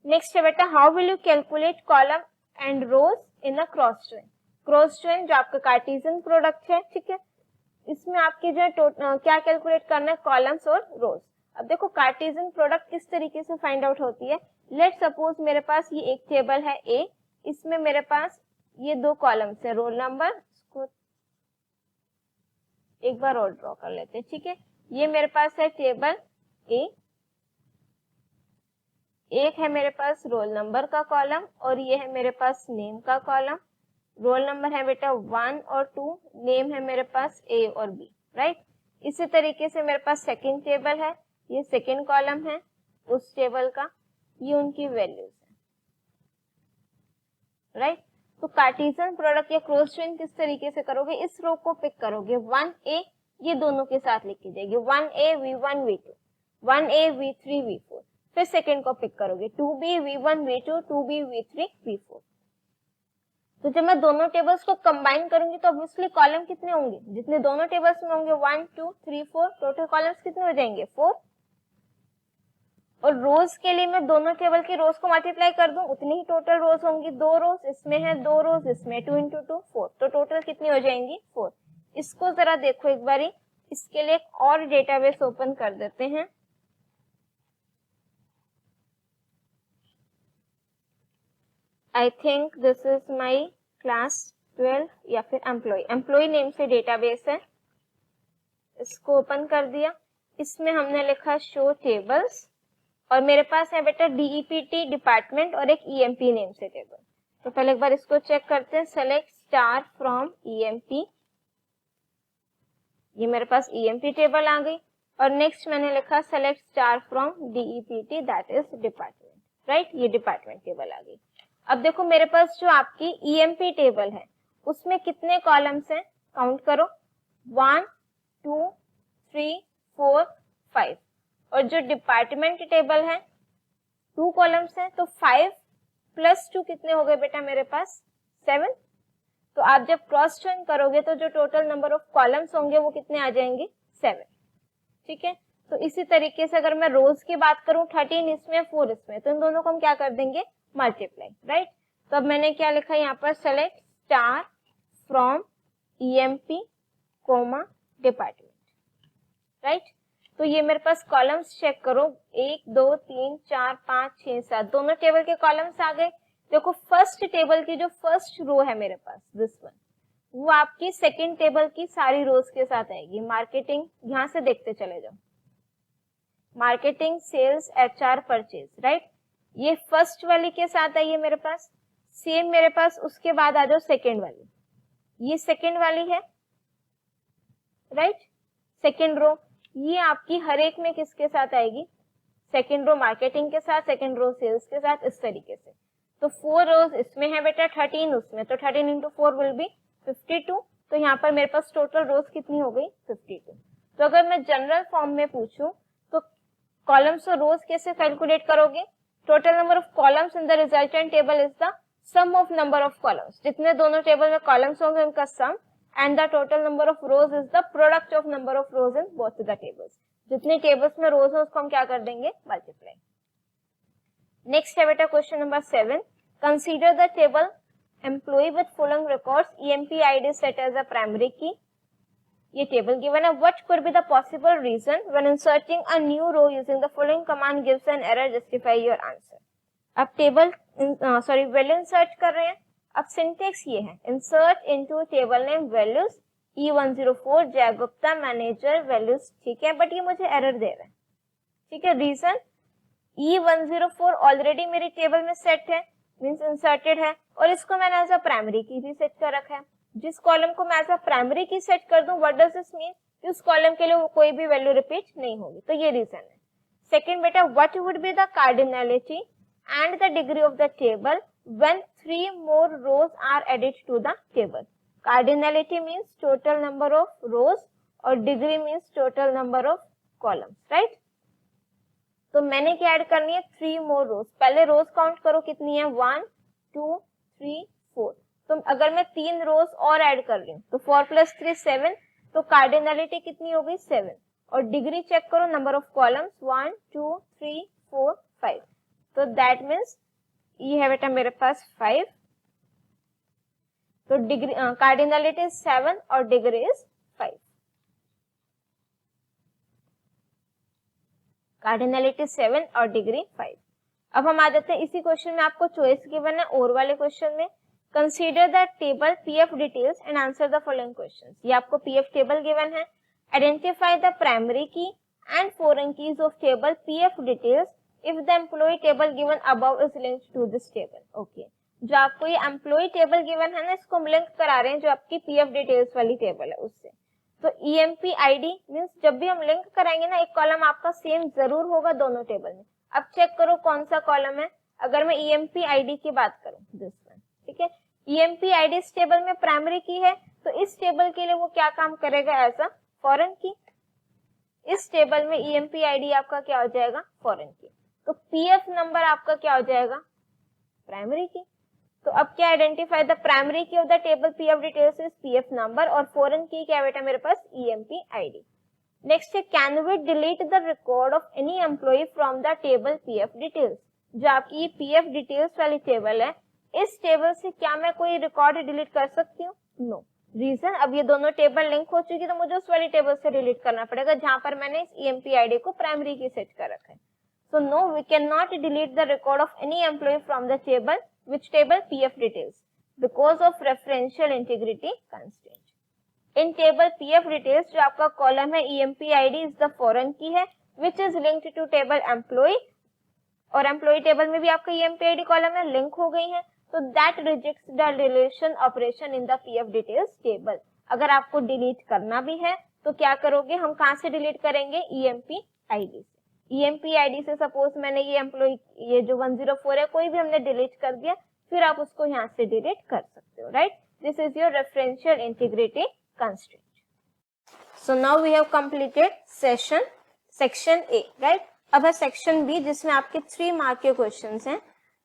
Next है बेटा, how will you calculate column and rows in a cross join. Cross join जो आपका कार्टेशियन प्रोडक्ट है, ठीक है, इसमें आपकी जो क्या कैलकुलेट करना है, कॉलम्स और रोज। अब देखो कार्टेशियन प्रोडक्ट किस तरीके से फाइंड आउट होती है। लेट सपोज मेरे पास ये एक टेबल है ए, इसमें मेरे पास ये दो कॉलम्स है, रोल नंबर, इसको एक बार और ड्रॉ कर लेते हैं, ठीक है। ये मेरे पास है टेबल ए, एक है मेरे पास रोल नंबर का कॉलम और ये है मेरे पास नेम का कॉलम। रोल नंबर है बेटा 1 और 2, नेम है मेरे पास ए और बी, राइट। इसी तरीके से मेरे पास सेकंड टेबल है, ये सेकंड कॉलम है उस टेबल का, ये उनकी वैल्यूज है, राइट। तो कार्टेशियन प्रोडक्ट या क्रॉस जॉइन किस तरीके से करोगे, इस रो को पिक करोगे, 1a ये दोनों के साथ लिखी जाएगी, 1a v1 v2, 1a v3 v4। फिर सेकंड को पिक करोगे, 2b v1 v2, 2b v3 v4। तो जब मैं दोनों टेबल्स को कंबाइन करूंगी तो ऑब्वियसली कॉलम कितने होंगे, जितने दोनों टेबल्स में होंगे 1 2 3 4, टोटल कॉलम्स कितने हो जाएंगे 4। और रोज के लिए मैं दोनों टेबल की रोज को मल्टीप्लाई कर दूं, उतनी ही टोटल रोज होंगी, 2 रोज इसमें है, 2 रोज इसमें, 2 इंटू 2 4, तो टोटल कितनी हो जाएंगी 4। इसको जरा देखो एक बारी, इसके लिए एक और डेटाबेस ओपन कर देते हैं। I think this is my class 12 या फिर एम्प्लॉय नेम से डेटाबेस है, इसको ओपन कर दिया। इसमें हमने लिखा शो टेबल्स और मेरे पास है बेटा DEPT डिपार्टमेंट और एक EMP नेम से टेबल। तो पहले एक बार इसको चेक करते हैं, सेलेक्ट स्टार फ्रॉम EMP, ये मेरे पास EMP टेबल आ गई। और नेक्स्ट मैंने लिखा select star from DEPT that is department, right, ये डिपार्टमेंट टेबल आ गई। अब देखो मेरे पास जो आपकी EMP टेबल है उसमें कितने कॉलम्स हैं, काउंट करो, 1 2 3 4 5। और जो डिपार्टमेंट टेबल है 2 कॉलम्स हैं, तो 5 प्लस 2 कितने हो गए बेटा मेरे पास 7। तो आप जब क्रॉस जॉइन करोगे तो जो टोटल नंबर ऑफ कॉलम्स होंगे वो कितने आ जाएंगे 7, ठीक है। तो इसी तरीके से अगर मैं रोज की बात करूं 13 इसमें 4 इसमें, तो इन दोनों को हम क्या कर देंगे मल्टीप्लाई, राइट। तो अब मैंने क्या लिखा यहाँ पर, select star from EMP comma department, right. तो ये मेरे पास कॉलम्स चेक करो, 1 2 3 4 5 6 7, दोनों टेबल के कॉलम्स आ गए। देखो फर्स्ट टेबल की जो फर्स्ट रो है मेरे पास दिस वन, वो आपकी सेकंड टेबल की सारी रोज के साथ आएगी। मार्केटिंग, यहां से देखते चले जाओ, marketing sales HR purchase, right, ये फर्स्ट वाली के साथ आई है मेरे पास। सेम मेरे पास उसके बाद आ जाओ सेकेंड वाली, ये सेकेंड वाली है, राइट, सेकेंड रो, ये आपकी हर एक में किसके साथ आएगी, सेकेंड रो मार्केटिंग के साथ, सेकेंड रो सेल्स के साथ, इस तरीके से। तो 4 रोज इसमें है बेटा, 13 उसमें, तो 13 इंटू 4 विल बी 52। तो यहाँ पर मेरे पास टोटल रोज कितनी हो गई, 52। तो अगर मैं जनरल फॉर्म में पूछूं तो कॉलम्स और रोज कैसे कैलकुलेट करोगे? Total number of columns in the resultant table is the sum of number of columns, जितने दोनों टेबल में कॉलम्स होंगे उनका sum, and the total number of rows is the product of number of rows in both the tables. जितने tables में rows है उसको हम क्या कर देंगे, मल्टीप्लाई। नेक्स्ट है बेटा question number 7, consider the table employ with following records EMP ID set as a primary key. ये टेबल गिवन है, what could be the possible reason when inserting a new row using the following command gives an error, justify your answer. अब table value insert कर रहे हैं। अब syntax ये है, insert into table name values E104 Jay Gupta manager values, ठीक है, but ये मुझे एरर दे रहा है, ठीक है। रीजन E104 ऑलरेडी मेरी टेबल में सेट है, मींस इंसर्टेड है, और इसको मैंने एज अ प्राइमरी की भी सेट कर रखा है। जिस कॉलम को मैं as a primary key set कर दूं, व्हाट डज दिस मीन, उस कॉलम के लिए कोई भी वैल्यू रिपीट नहीं होगी, तो ये रीजन है। सेकंड बेटा, what would be the cardinality and the degree of the table when 3 more rows are added to the table. Cardinality means total number of rows और degree means total number of columns, right. तो मैंने क्या add करनी है, 3 more रोज। पहले रोज count करो कितनी है, 1 2 3 4। तो अगर मैं 3 रोज और ऐड कर रही हूँ तो 4 + 3 7, तो कार्डिनलिटी कितनी हो गई, 7। और डिग्री चेक करो, नंबर ऑफ कॉलम्स 1 2 3 4 5, तो दैट मीन्स ये है बेटा मेरे पास 5। तो डिग्री कार्डिनलिटी इज 7 और डिग्री इज 5। कार्डिनलिटी 7 और डिग्री 5। अब हम आ जाते हैं इसी क्वेश्चन में, आपको चॉइस गिवन है और वाले क्वेश्चन में, consider the table PF details and answer the following questions. ये आपको PF टेबल गिवन है, identify the primary key and foreign keys of table PF details if the employ table given above is linked to this table. Okay, जो आपको ये employ table given है ना, इसको हम लिंक करा रहे हैं जो आपकी PF डिटेल्स वाली टेबल है उससे। तो EMP ID मींस जब भी हम लिंक कराएंगे ना, एक कॉलम आपका सेम जरूर होगा दोनों टेबल में। अब चेक करो कौन सा कॉलम है। अगर मैं EMP ID की बात करूं, दिस वन, ठीक है, EMP ID इस टेबल में प्राइमरी की है, तो इस टेबल के लिए वो क्या काम करेगा, एज अ फॉरेन की। इस टेबल में EMP ID आपका क्या हो जाएगा, फॉरेन की। तो PF नंबर आपका क्या हो जाएगा, प्राइमरी की। तो अब क्या identify the primary key of the table PF details is PF number, और फॉरेन की क्या बेटा मेरे पास, EMP ID। नेक्स्ट है, can we delete the record of any employ from the table PF details. जो आपकी PF डिटेल्स वाली table है, इस टेबल से क्या मैं कोई रिकॉर्ड डिलीट कर सकती हूँ, नो। रीजन, अब ये दोनों टेबल लिंक हो चुकी, तो मुझे उस वाली टेबल से डिलीट करना पड़ेगा जहां पर मैंने इस EMP ID को प्राइमरी की सेट कर रखा है। So no, we cannot delete the record of any employee from the table. Which table? PF details. Because of referential integrity constraint. In table PF details जो आपका column है EMP ID is the foreign की है, which is linked to table employee, और employee table में भी आपका EMP ID column है, लिंक हो गई है, तो that rejects the deletion operation in the PF details table. अगर आपको डिलीट करना भी है तो क्या करोगे, हम कहां से डिलीट करेंगे, EMP ID से। EMP ID से सपोज मैंने ये एम्प्लॉय, ये जो 104 है, कोई भी हमने डिलीट कर दिया, फिर आप उसको यहाँ से डिलीट कर सकते हो, right. This is your referential integrity constraint. So now we have completed section A, right. अब है सेक्शन B, जिसमें आपके 3 मार्क के क्वेश्चंस हैं।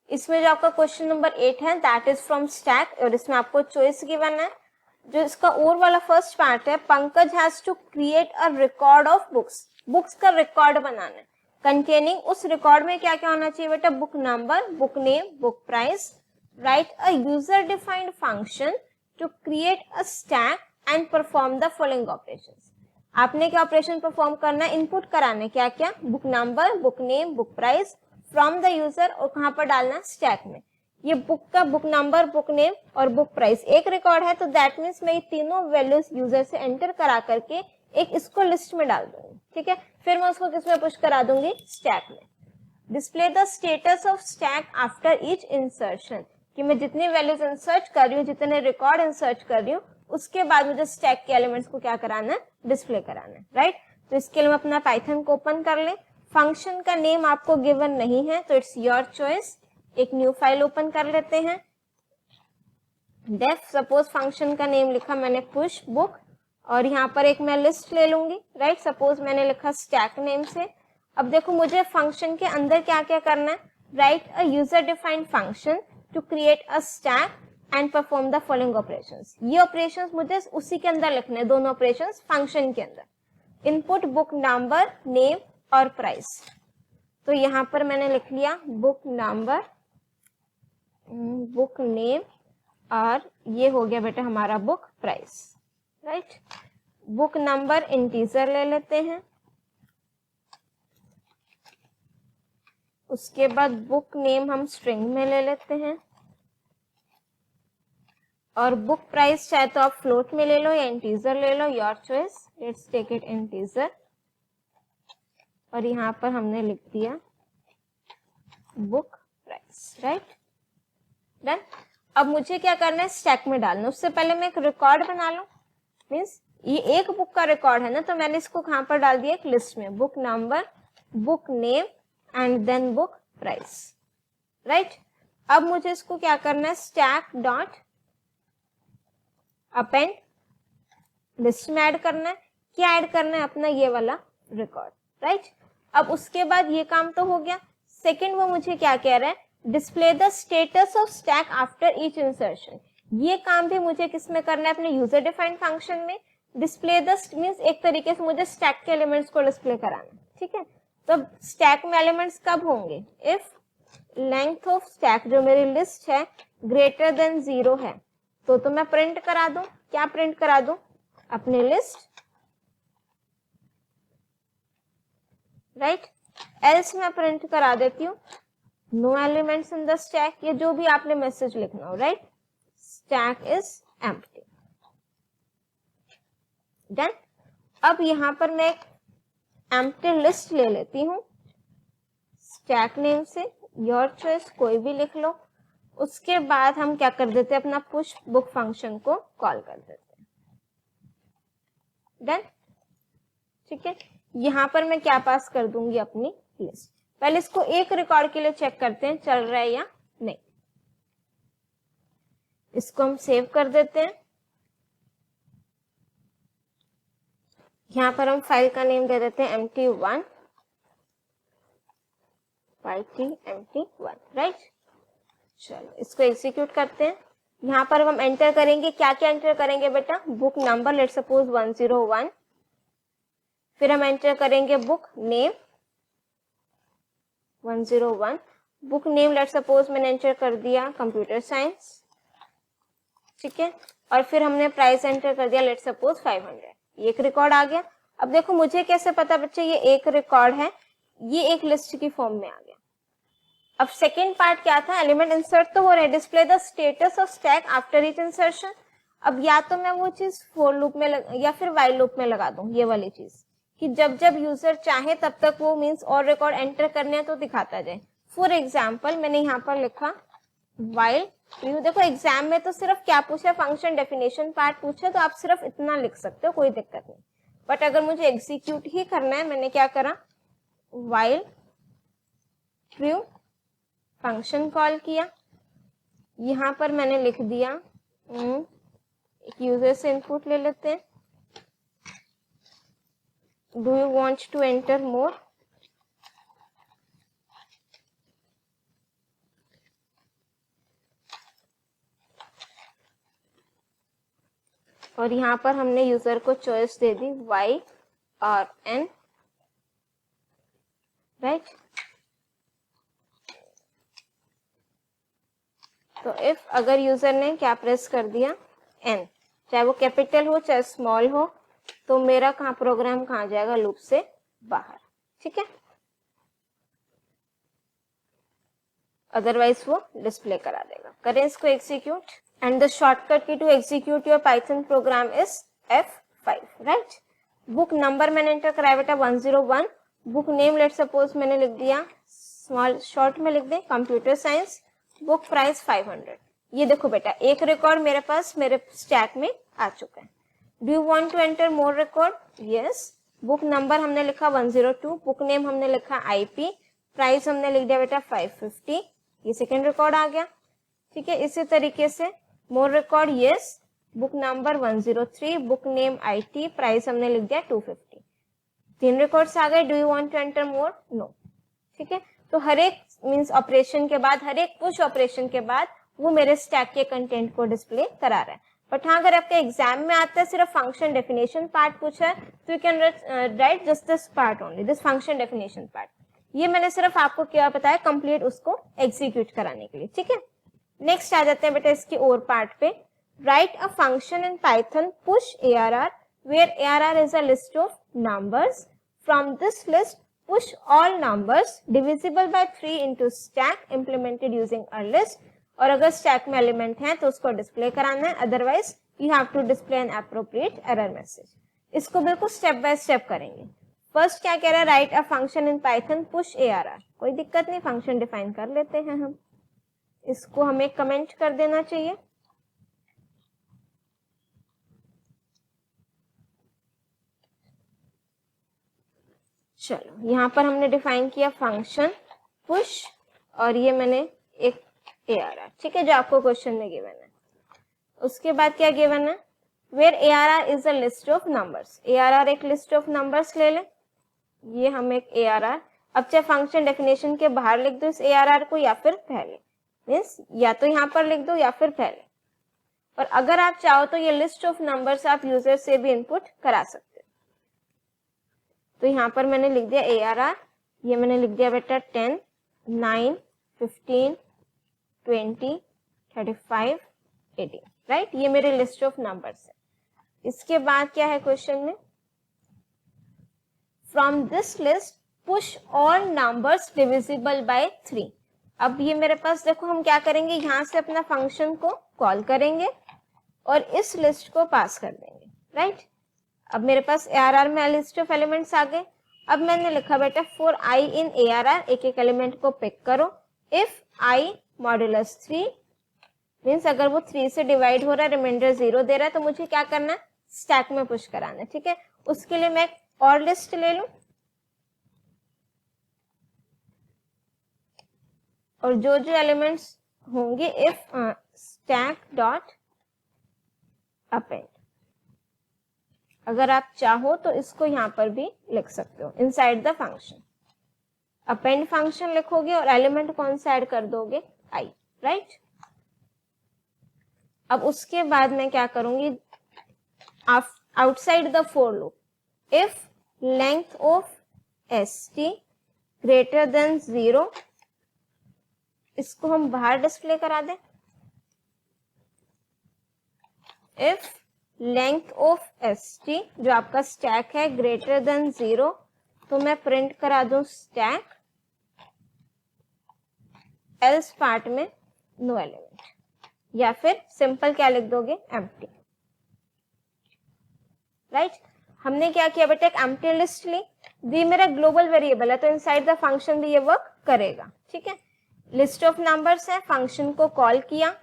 इसमें जो आपका क्वेश्चन नंबर 8 है, दैट इज फ्रॉम स्टैक, और इसमें आपको चॉइस गिवन है। जो इसका और वाला फर्स्ट पार्ट है, Pankaj has to create a record of books. Books का रिकॉर्ड बनाना है, कंटेनिंग, उस रिकॉर्ड में क्या क्या होना चाहिए बेटा, book number, book name, book price. Write a user defined function to create a stack and perform the following operations. आपने क्या ऑपरेशन परफॉर्म करना है, इनपुट कराना है, क्या क्या, book number, book name, book price from the user, और कहां पर डालना, स्टैक में। ये बुक का बुक नंबर, बुक नेम और बुक प्राइस एक रिकॉर्ड है, तो दैट मीन्स मैं ये तीनों वैल्यूज यूजर से एंटर करा करके एक इसको लिस्ट में डाल दूंगी, ठीक है। फिर मैं उसको किसमें पुश करा दूंगी, स्टैक में। Display the status of stack after each insertion, कि मैं जितनी वैल्यूज इंसर्ट कर रही हूँ, जितने रिकॉर्ड इंसर्ट कर रही हूँ, उसके बाद मुझे स्टैक के एलिमेंट्स को क्या कराना है, डिस्प्ले कराना है, राइट। तो इसके लिए हम अपना पाइथन को ओपन कर लें। फंक्शन का नेम आपको गिवन नहीं है, तो इट्स योर चॉइस। एक न्यू फाइल ओपन कर लेते हैं। डेफ सपोज फंक्शन का नेम लिखा मैंने पुश बुक, और यहाँ पर एक मैं लिस्ट ले लूंगी, राइट। सपोज मैंने लिखा स्टैक नेम से। अब देखो मुझे फंक्शन के अंदर क्या क्या करना है, write a user defined function to create a stack and perform the following operations. ये ऑपरेशंस मुझे उसी के अंदर लिखने हैं, दोनों ऑपरेशंस फंक्शन के अंदर। इनपुट बुक नंबर, नेम और प्राइस। तो यहाँ पर मैंने लिख लिया बुक नंबर, बुक नेम, और ये हो गया बेटा हमारा book price, right. Book number integer ले लेते हैं, उसके बाद बुक नेम हम स्ट्रिंग में ले लेते हैं, और बुक प्राइस चाहे तो आप फ्लोट में ले लो या इंटीजर ले लो, your choice. Let's take it integer, और यहाँ पर हमने लिख दिया बुक प्राइस, राइट। डन। अब मुझे क्या करना है, स्टैक में डालना। उससे पहले मैं एक रिकॉर्ड बना लूं, मीन्स ये एक बुक का रिकॉर्ड है ना, तो मैंने इसको कहां पर डाल दिया, एक लिस्ट में। Book number, book name and then book price, right. अब मुझे इसको क्या करना है, स्टैक डॉट अपेंड लिस्ट में ऐड करना है। क्या ऐड करना है, अपना ये वाला रिकॉर्ड, राइट। अब उसके बाद ये काम तो हो गया। सेकेंड वो मुझे क्या कह रहा है, display the status of stack after each insertion. ये काम भी मुझे किसमें करना है, अपने यूजर डिफाइंड फंक्शन में। डिस्प्ले द मींस एक तरीके से मुझे स्टैक के एलिमेंट्स को डिस्प्ले कराना, ठीक है। तो स्टैक में एलिमेंट्स कब होंगे, इफ लेंथ ऑफ स्टैक जो मेरी लिस्ट है ग्रेटर देन 0 है, तो मैं प्रिंट करा दूं। क्या प्रिंट करा दूं, अपनी लिस्ट, राइट। एल्स मैं प्रिंट करा देती हूँ no elements in the stack, ये जो भी आपने मैसेज लिखना हो, right. Stack is empty. Done. अब यहां पर मैं एक एम्प्टी लिस्ट ले लेती हूँ, स्टैक नेम से, योर चॉइस कोई भी लिख लो। उसके बाद हम क्या कर देते हैं, अपना पुश बुक फंक्शन को कॉल कर देते हैं। डन, ठीक है। यहां पर मैं क्या पास कर दूंगी, अपनी लिस्ट। पहले इसको एक रिकॉर्ड के लिए चेक करते हैं चल रहा है या नहीं। इसको हम सेव कर देते हैं। यहां पर हम फाइल का नेम दे देते हैं empty1, empty1, राइट। चलो इसको एग्जीक्यूट करते हैं। यहाँ पर हम एंटर करेंगे, क्या क्या एंटर करेंगे बेटा, बुक नंबर, लेट्स सपोज 101। फिर हम एंटर करेंगे book name 101, book name let's suppose मैंने एंटर कर दिया कंप्यूटर साइंस, ठीक है। और फिर हमने प्राइस एंटर कर दिया लेट्स सपोज 500। ये एक रिकॉर्ड आ गया। अब देखो मुझे कैसे पता बच्चे ये एक रिकॉर्ड है, ये एक लिस्ट की फॉर्म में आ गया। अब सेकेंड पार्ट क्या था, एलिमेंट इंसर्ट तो हो रहा है, display the status of stack after each insertion. अब या तो मैं वो चीज फॉर लूप में या फिर व्हाइल लूप में लगा दूं, ये वाली चीज कि जब जब यूजर चाहे तब तक वो मीन्स और रिकॉर्ड एंटर करने हैं तो दिखाता जाए। फॉर एग्जाम्पल मैंने यहाँ पर लिखा व्हाइल ट्रू। देखो एग्जाम में तो सिर्फ क्या पूछा, फंक्शन डेफिनेशन पार्ट पूछा, तो आप सिर्फ इतना लिख सकते हो, कोई दिक्कत नहीं। बट अगर मुझे एग्जीक्यूट ही करना है, मैंने क्या करा, व्हाइल ट्रू फंक्शन कॉल किया। यहाँ पर मैंने लिख दिया, एक यूजर से इनपुट ले लेते हैं, do you want to enter more. और यहाँ पर हमने यूजर को चॉइस दे दी y और n, राइट। तो इफ अगर यूजर ने क्या प्रेस कर दिया n, चाहे वो कैपिटल हो चाहे स्मॉल हो, तो मेरा प्रोग्राम कहाँ जाएगा, लूप से बाहर, ठीक है। अदरवाइज वो डिस्प्ले करा देगा। करें इसको execute, and the shortcut key to execute your Python program is F5, right. Book number मैंने एंटर कराया बेटा 101, बुक नेम लेट सपोज मैंने लिख दिया स्मॉल शॉर्ट में लिख दे कंप्यूटर साइंस, बुक प्राइस 500। ये देखो बेटा एक रिकॉर्ड मेरे पास मेरे स्टैक में आ चुका है। Do you want to enter more record, yes. Book number हमने लिखा 102, बुक नेम हमने लिखा IP, प्राइस हमने लिख दिया बेटा 550, ये सेकेंड रिकॉर्ड आ गया, ठीक है। इसी तरीके से more record, yes, book number 103, book name IT, price हमने लिख दिया 250। 3 रिकॉर्ड्स आ गए। Do you want to enter more? No, ठीक है। तो हर एक मींस ऑपरेशन के बाद, हर एक पुश ऑपरेशन के बाद वो मेरे स्टैक के कंटेंट को डिस्प्ले करा रहा है। बट हाँ, अगर आपके एग्जाम में आता है सिर्फ फंक्शन डेफिनेशन पार्ट पूछा है, तो you can right just this part only, this function definition part. ये मैंने सिर्फ आपको क्या बताया, कंप्लीट उसको एग्जीक्यूट कराने के लिए, ठीक है। नेक्स्ट आ जाते हैं बेटा इसकी और पार्ट पे। Right a function in Python push ARR where ARR is a list of numbers. From this list, push all numbers divisible by 3 into stack implemented using a list. और अगर स्टैक में element है तो उसको display कराना है, otherwise you have to display an appropriate error message. इसको बिल्कुल स्टेप बाय स्टेप करेंगे। फर्स्ट क्या कह रहा है, write a function in Python push ARR। कोई दिक्कत नहीं, फंक्शन डिफाइन कर लेते हैं हम। इसको हमें कमेंट कर देना चाहिए। चलो, यहां पर हमने डिफाइन किया फंक्शन पुश, और ये मैंने एक ARR, ठीक है, जो आपको क्वेश्चन में गिवन है। उसके बाद क्या गिवन है, where ARR is a list of numbers. ARR एक लिस्ट ऑफ नंबर्स ले लें, ये हम एक ARR, अब चाहे फंक्शन डेफिनेशन के बाहर लिख दो इस ARR को या फिर पहले, मीन्स या तो यहाँ पर लिख दो या फिर पहले। और अगर आप चाहो तो ये लिस्ट ऑफ नंबर्स आप यूजर से भी इनपुट करा सकते हो। तो यहाँ पर मैंने लिख दिया ARR, ये मैंने लिख दिया बेटा 10, 9, 15, 20, 35, 18, राइट। ये मेरे लिस्ट ऑफ नंबर्स है। इसके बाद क्या है क्वेश्चन में, from this list push all numbers divisible by 3। अब ये मेरे पास देखो, हम क्या करेंगे, यहाँ से अपना फंक्शन को कॉल करेंगे और इस लिस्ट को पास कर देंगे, राइट। अब मेरे पास ARR में लिस्ट ऑफ एलिमेंट्स आ गए। अब मैंने लिखा बेटा फॉर I इन ARR, एक एक एलिमेंट को पिक करो। इफ I मॉड्यूलस 3, मीन्स अगर वो 3 से डिवाइड हो रहा है, रिमाइंडर 0 दे रहा है, तो मुझे क्या करना है, स्टैक में पुश कराना है, ठीक है। उसके लिए मैं और लिस्ट ले लूं, और जो जो एलिमेंट्स होंगे इफ स्टैक डॉट अपेंड। अगर आप चाहो तो इसको यहां पर भी लिख सकते हो, inside the function append function लिखोगे और एलिमेंट कौन सा ऐड कर दोगे, I, राइट। अब उसके बाद मैं क्या करूंगी, outside the for loop, if length of ST greater than 0, इसको हम बाहर डिस्प्ले करा दें। इफ लेंथ ऑफ ST, जो आपका स्टैक है, ग्रेटर देन 0, तो मैं प्रिंट करा दूं स्टैक, एल्स पार्ट में नो एलिमेंट, या फिर सिंपल क्या लिख दोगे, एम्प्टी, राइट। हमने क्या किया बेटा, एक एम्प्टी लिस्ट ली, दी मेरा ग्लोबल वेरिएबल है तो इनसाइड द फंक्शन भी ये वर्क करेगा, ठीक है। लिस्ट ऑफ नंबर्स है, फंक्शन को कॉल किया,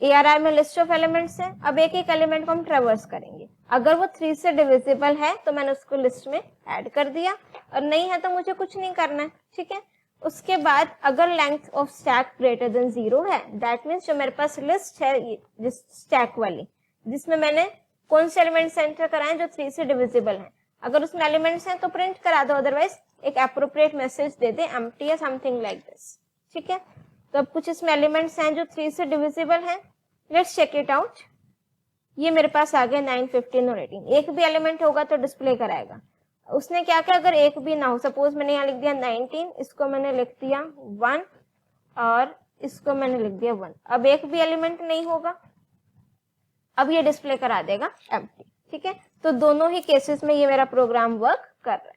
ARR में लिस्ट ऑफ एलिमेंट्स है। अब एक एक एलिमेंट को हम ट्रेवर्स करेंगे, अगर वो 3 से डिविजिबल है तो मैंने उसको लिस्ट में ऐड कर दिया, और नहीं है तो मुझे कुछ नहीं करना है, ठीक है। उसके बाद अगर length of stack greater than 0 है, दैट मीन्स जो मेरे पास लिस्ट है जिस स्टैक वाली, जिसमें मैंने कौन से एलिमेंट्स एंटर कराए जो 3 से डिविजिबल हैं, अगर उसमें एलिमेंट्स हैं तो प्रिंट करा दो, अदरवाइज एक एप्रोप्रिएट मैसेज दे दे, एम्प्टी या समथिंग लाइक दिस, ठीक है। तो अब कुछ इसमें एलिमेंट्स हैं जो 3 से डिविजिबल हैं, लेट्स चेक इट आउट। ये मेरे पास आ गए 9, 15 और 18, एक भी एलिमेंट होगा तो डिस्प्ले कराएगा। उसने क्या किया, अगर एक भी ना हो, सपोज मैंने यहाँ लिख दिया 19, इसको मैंने लिख दिया 1 और इसको मैंने लिख दिया 1, अब एक भी एलिमेंट नहीं होगा, अब ये डिस्प्ले करा देगा एम्प्टी, ठीक है। तो दोनों ही केसेस में ये मेरा प्रोग्राम वर्क कर रहा है।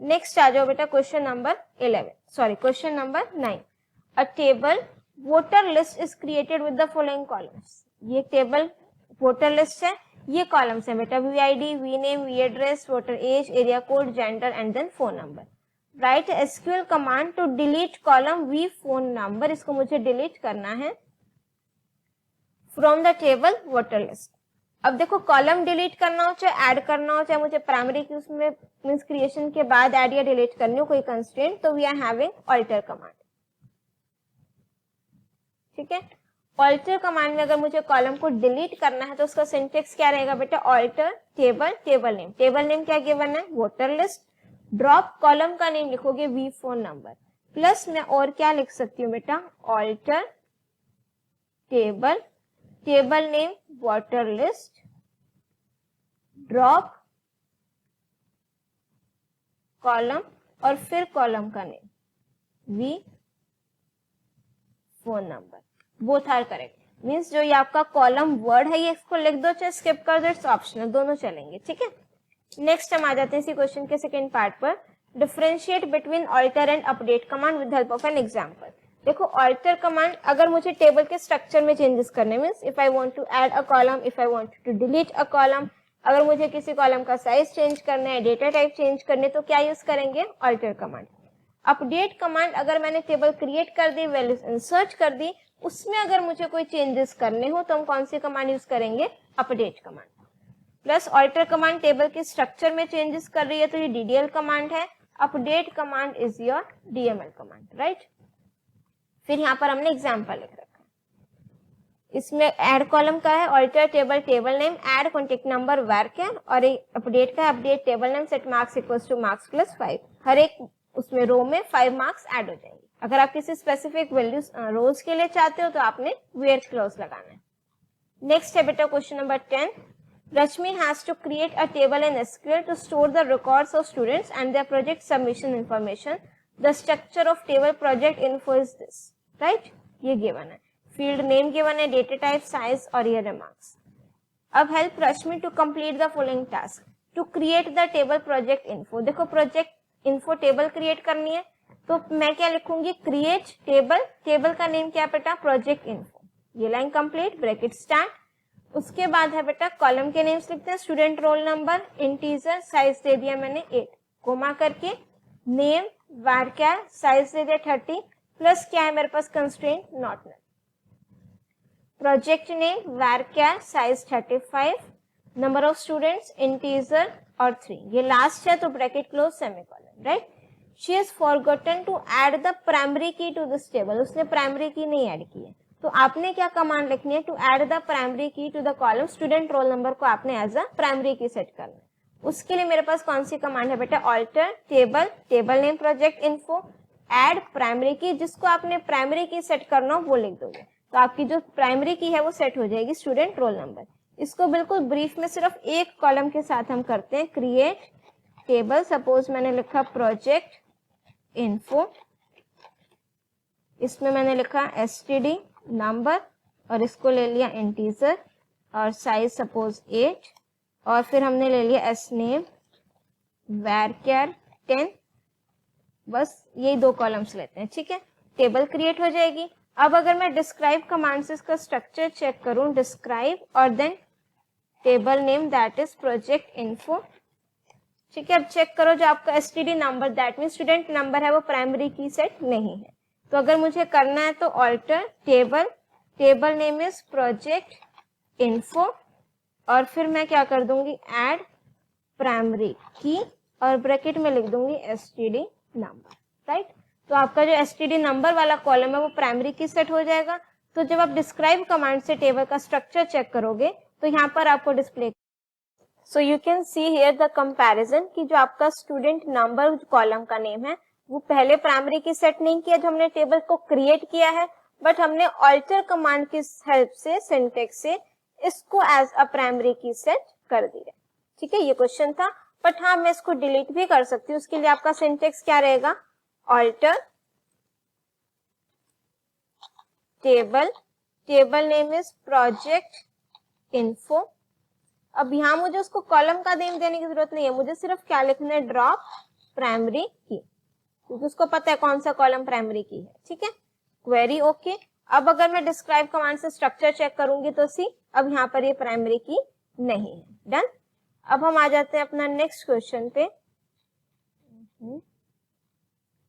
नेक्स्ट आ जाओ बेटा question number 11, sorry question number 9। A table voter list is created with the following columns. ये टेबल वोटर लिस्ट है, ये कॉलम्स है बेटा, VID, VName, VAddress, voter age, area code, gender and then phone number. Right SQL command to delete column V phone number, इसको मुझे डिलीट करना है from the table voter list. अब देखो कॉलम डिलीट करना हो चाहे ऐड करना हो, चाहे मुझे प्राइमरी की उसमें मींस क्रिएशन के बाद ऐड या डिलीट करनी हो कोई कंस्ट्रेंट, तो we are having alter command. ठीक है, ऑल्टर कमांड में अगर मुझे कॉलम को डिलीट करना है तो उसका सिंटेक्स क्या रहेगा बेटा, alter table table name. Table name क्या गिवन है, वोटर लिस्ट। ड्रॉप कॉलम का नेम लिखोगे वी फोन नंबर, प्लस मैं और क्या लिख सकती हूँ बेटा, alter table table name voter list, drop column और फिर कॉलम का name V phone number. Both are correct, means जो ये आपका कॉलम वर्ड है ये इसको लिख दो चाहे स्किप कर दो, इट्स ऑप्शनल, दोनों चलेंगे। ठीक है, नेक्स्ट हम आ जाते हैं इसी क्वेश्चन के सेकंड पार्ट पर। Differentiate between alter and update command with help of an example. देखो ऑल्टर कमांड अगर मुझे टेबल के स्ट्रक्चर में चेंजेस करने, means if I want to add a column, if I want to delete a column, अगर मुझे किसी column का साइज चेंज करना है, डेटा टाइप चेंज करने, तो क्या यूज करेंगे, ऑल्टर कमांड। अपडेट कमांड अगर मैंने टेबल क्रिएट कर दी, वैल्यूज इंसर्ट कर दी, उसमें अगर मुझे कोई चेंजेस करने हो तो हम कौन सी कमांड यूज करेंगे, update command. Plus alter command table के स्ट्रक्चर में चेंजेस कर रही है तो ये डीडीएल कमांड है, update command is your DML command, right. फिर यहाँ पर हमने एग्जाम्पल लिख रखा है, इसमें ऐड कॉलम का है alter table table name add contact number varchar, और अपडेट का update table name set marks equals to marks plus 5। हर एक उसमें रो में 5 मार्क्स ऐड हो जाएंगे। अगर आप किसी स्पेसिफिक वैल्यूज रोज के लिए चाहते हो तो आपने वेयर क्लोज लगाना है। नेक्स्ट है बेटा question number 10। Rashmi has to create a table in SQL to store the records of students and their project submission information. The structure of table project info is this, right? ये given है, field name given है, data type, size और ये remarks. अब help Rashmi to complete the following task. To create the table project info. देखो project info table create करनी है तो मैं क्या लिखूंगी, create table, table का name क्या बेटा, project info। ये लाइन कंप्लीट, ब्रैकेट स्टार्ट। उसके बाद है बेटा कॉलम के नेम्स लिखते हैं, student roll number, integer, size दे दिया मैंने 8, कोमा करके, नेम varchar, साइज दे दिया 30, प्लस क्या है मेरे पास constraint not null, project name varchar, size 35, number of students integer और 3, ये लास्ट है तो bracket close semicolon, right. She is forgotten to add the primary key to this table, उसने प्राइमरी की नहीं ऐड की है तो आपने क्या कमांड लिखनी है, to add the primary key to the column, student roll number को आपने एज अ प्राइमरी की सेट करना है। उसके लिए मेरे पास कौन सी कमांड है बेटा, alter table table name project info add primary key, जिसको आपने प्राइमरी की सेट करना हो वो लिख दोगे तो आपकी जो प्राइमरी की है वो सेट हो जाएगी, स्टूडेंट रोल नंबर। इसको बिल्कुल ब्रीफ में सिर्फ एक कॉलम के साथ हम करते हैं, क्रिएट टेबल, सपोज मैंने लिखा प्रोजेक्ट इन्फो, इसमें मैंने लिखा एसटीडी नंबर और इसको ले लिया इंटीजर और साइज सपोज 8 और फिर हमने ले लिया एस नेम varchar 10, बस यही 2 कॉलम्स लेते हैं। ठीक है, टेबल क्रिएट हो जाएगी। अब अगर मैं डिस्क्राइब कमांड से इसका स्ट्रक्चर चेक करूं, डिस्क्राइब और then table name that is project info. ठीक है, अब चेक करो जो आपका STD number that mean student number है वो प्राइमरी की सेट नहीं है, तो अगर मुझे करना है तो alter table table name is project info और फिर मैं क्या कर दूंगी, ऐड प्राइमरी की और ब्रैकेट में लिख दूंगी एसटीडी नंबर, राइट। तो आपका जो एसटीडी नंबर वाला कॉलम है वो प्राइमरी की सेट हो जाएगा। तो जब आप डिस्क्राइब कमांड से टेबल का स्ट्रक्चर चेक करोगे तो यहाँ पर आपको display, so you can see here the comparison कि जो आपका स्टूडेंट नंबर कॉलम का नेम है वो पहले प्राइमरी की सेट नहीं किया जो हमने टेबल को क्रिएट किया है, बट हमने ऑल्टर कमांड की हेल्प से सिंटेक्स से इसको as a primary key set कर दिया। ठीक है, ये क्वेश्चन था, बट हाँ मैं इसको डिलीट भी कर सकती हूँ। उसके लिए आपका सिंटेक्स क्या रहेगा, alter table table name is project info. अब यहाँ मुझे उसको कॉलम का नेम देने की जरूरत नहीं है, मुझे सिर्फ क्या लिखना है, ड्रॉप प्राइमरी की, क्योंकि उसको पता है कौन सा कॉलम प्राइमरी की है। ठीक है, क्वेरी ओके। अब अगर मैं डिस्क्राइब कमांड से स्ट्रक्चर चेक करूंगी तो सी अब यहाँ पर ये प्राइमरी की नहीं है, डन। अब हम आ जाते हैं अपना नेक्स्ट क्वेश्चन पे,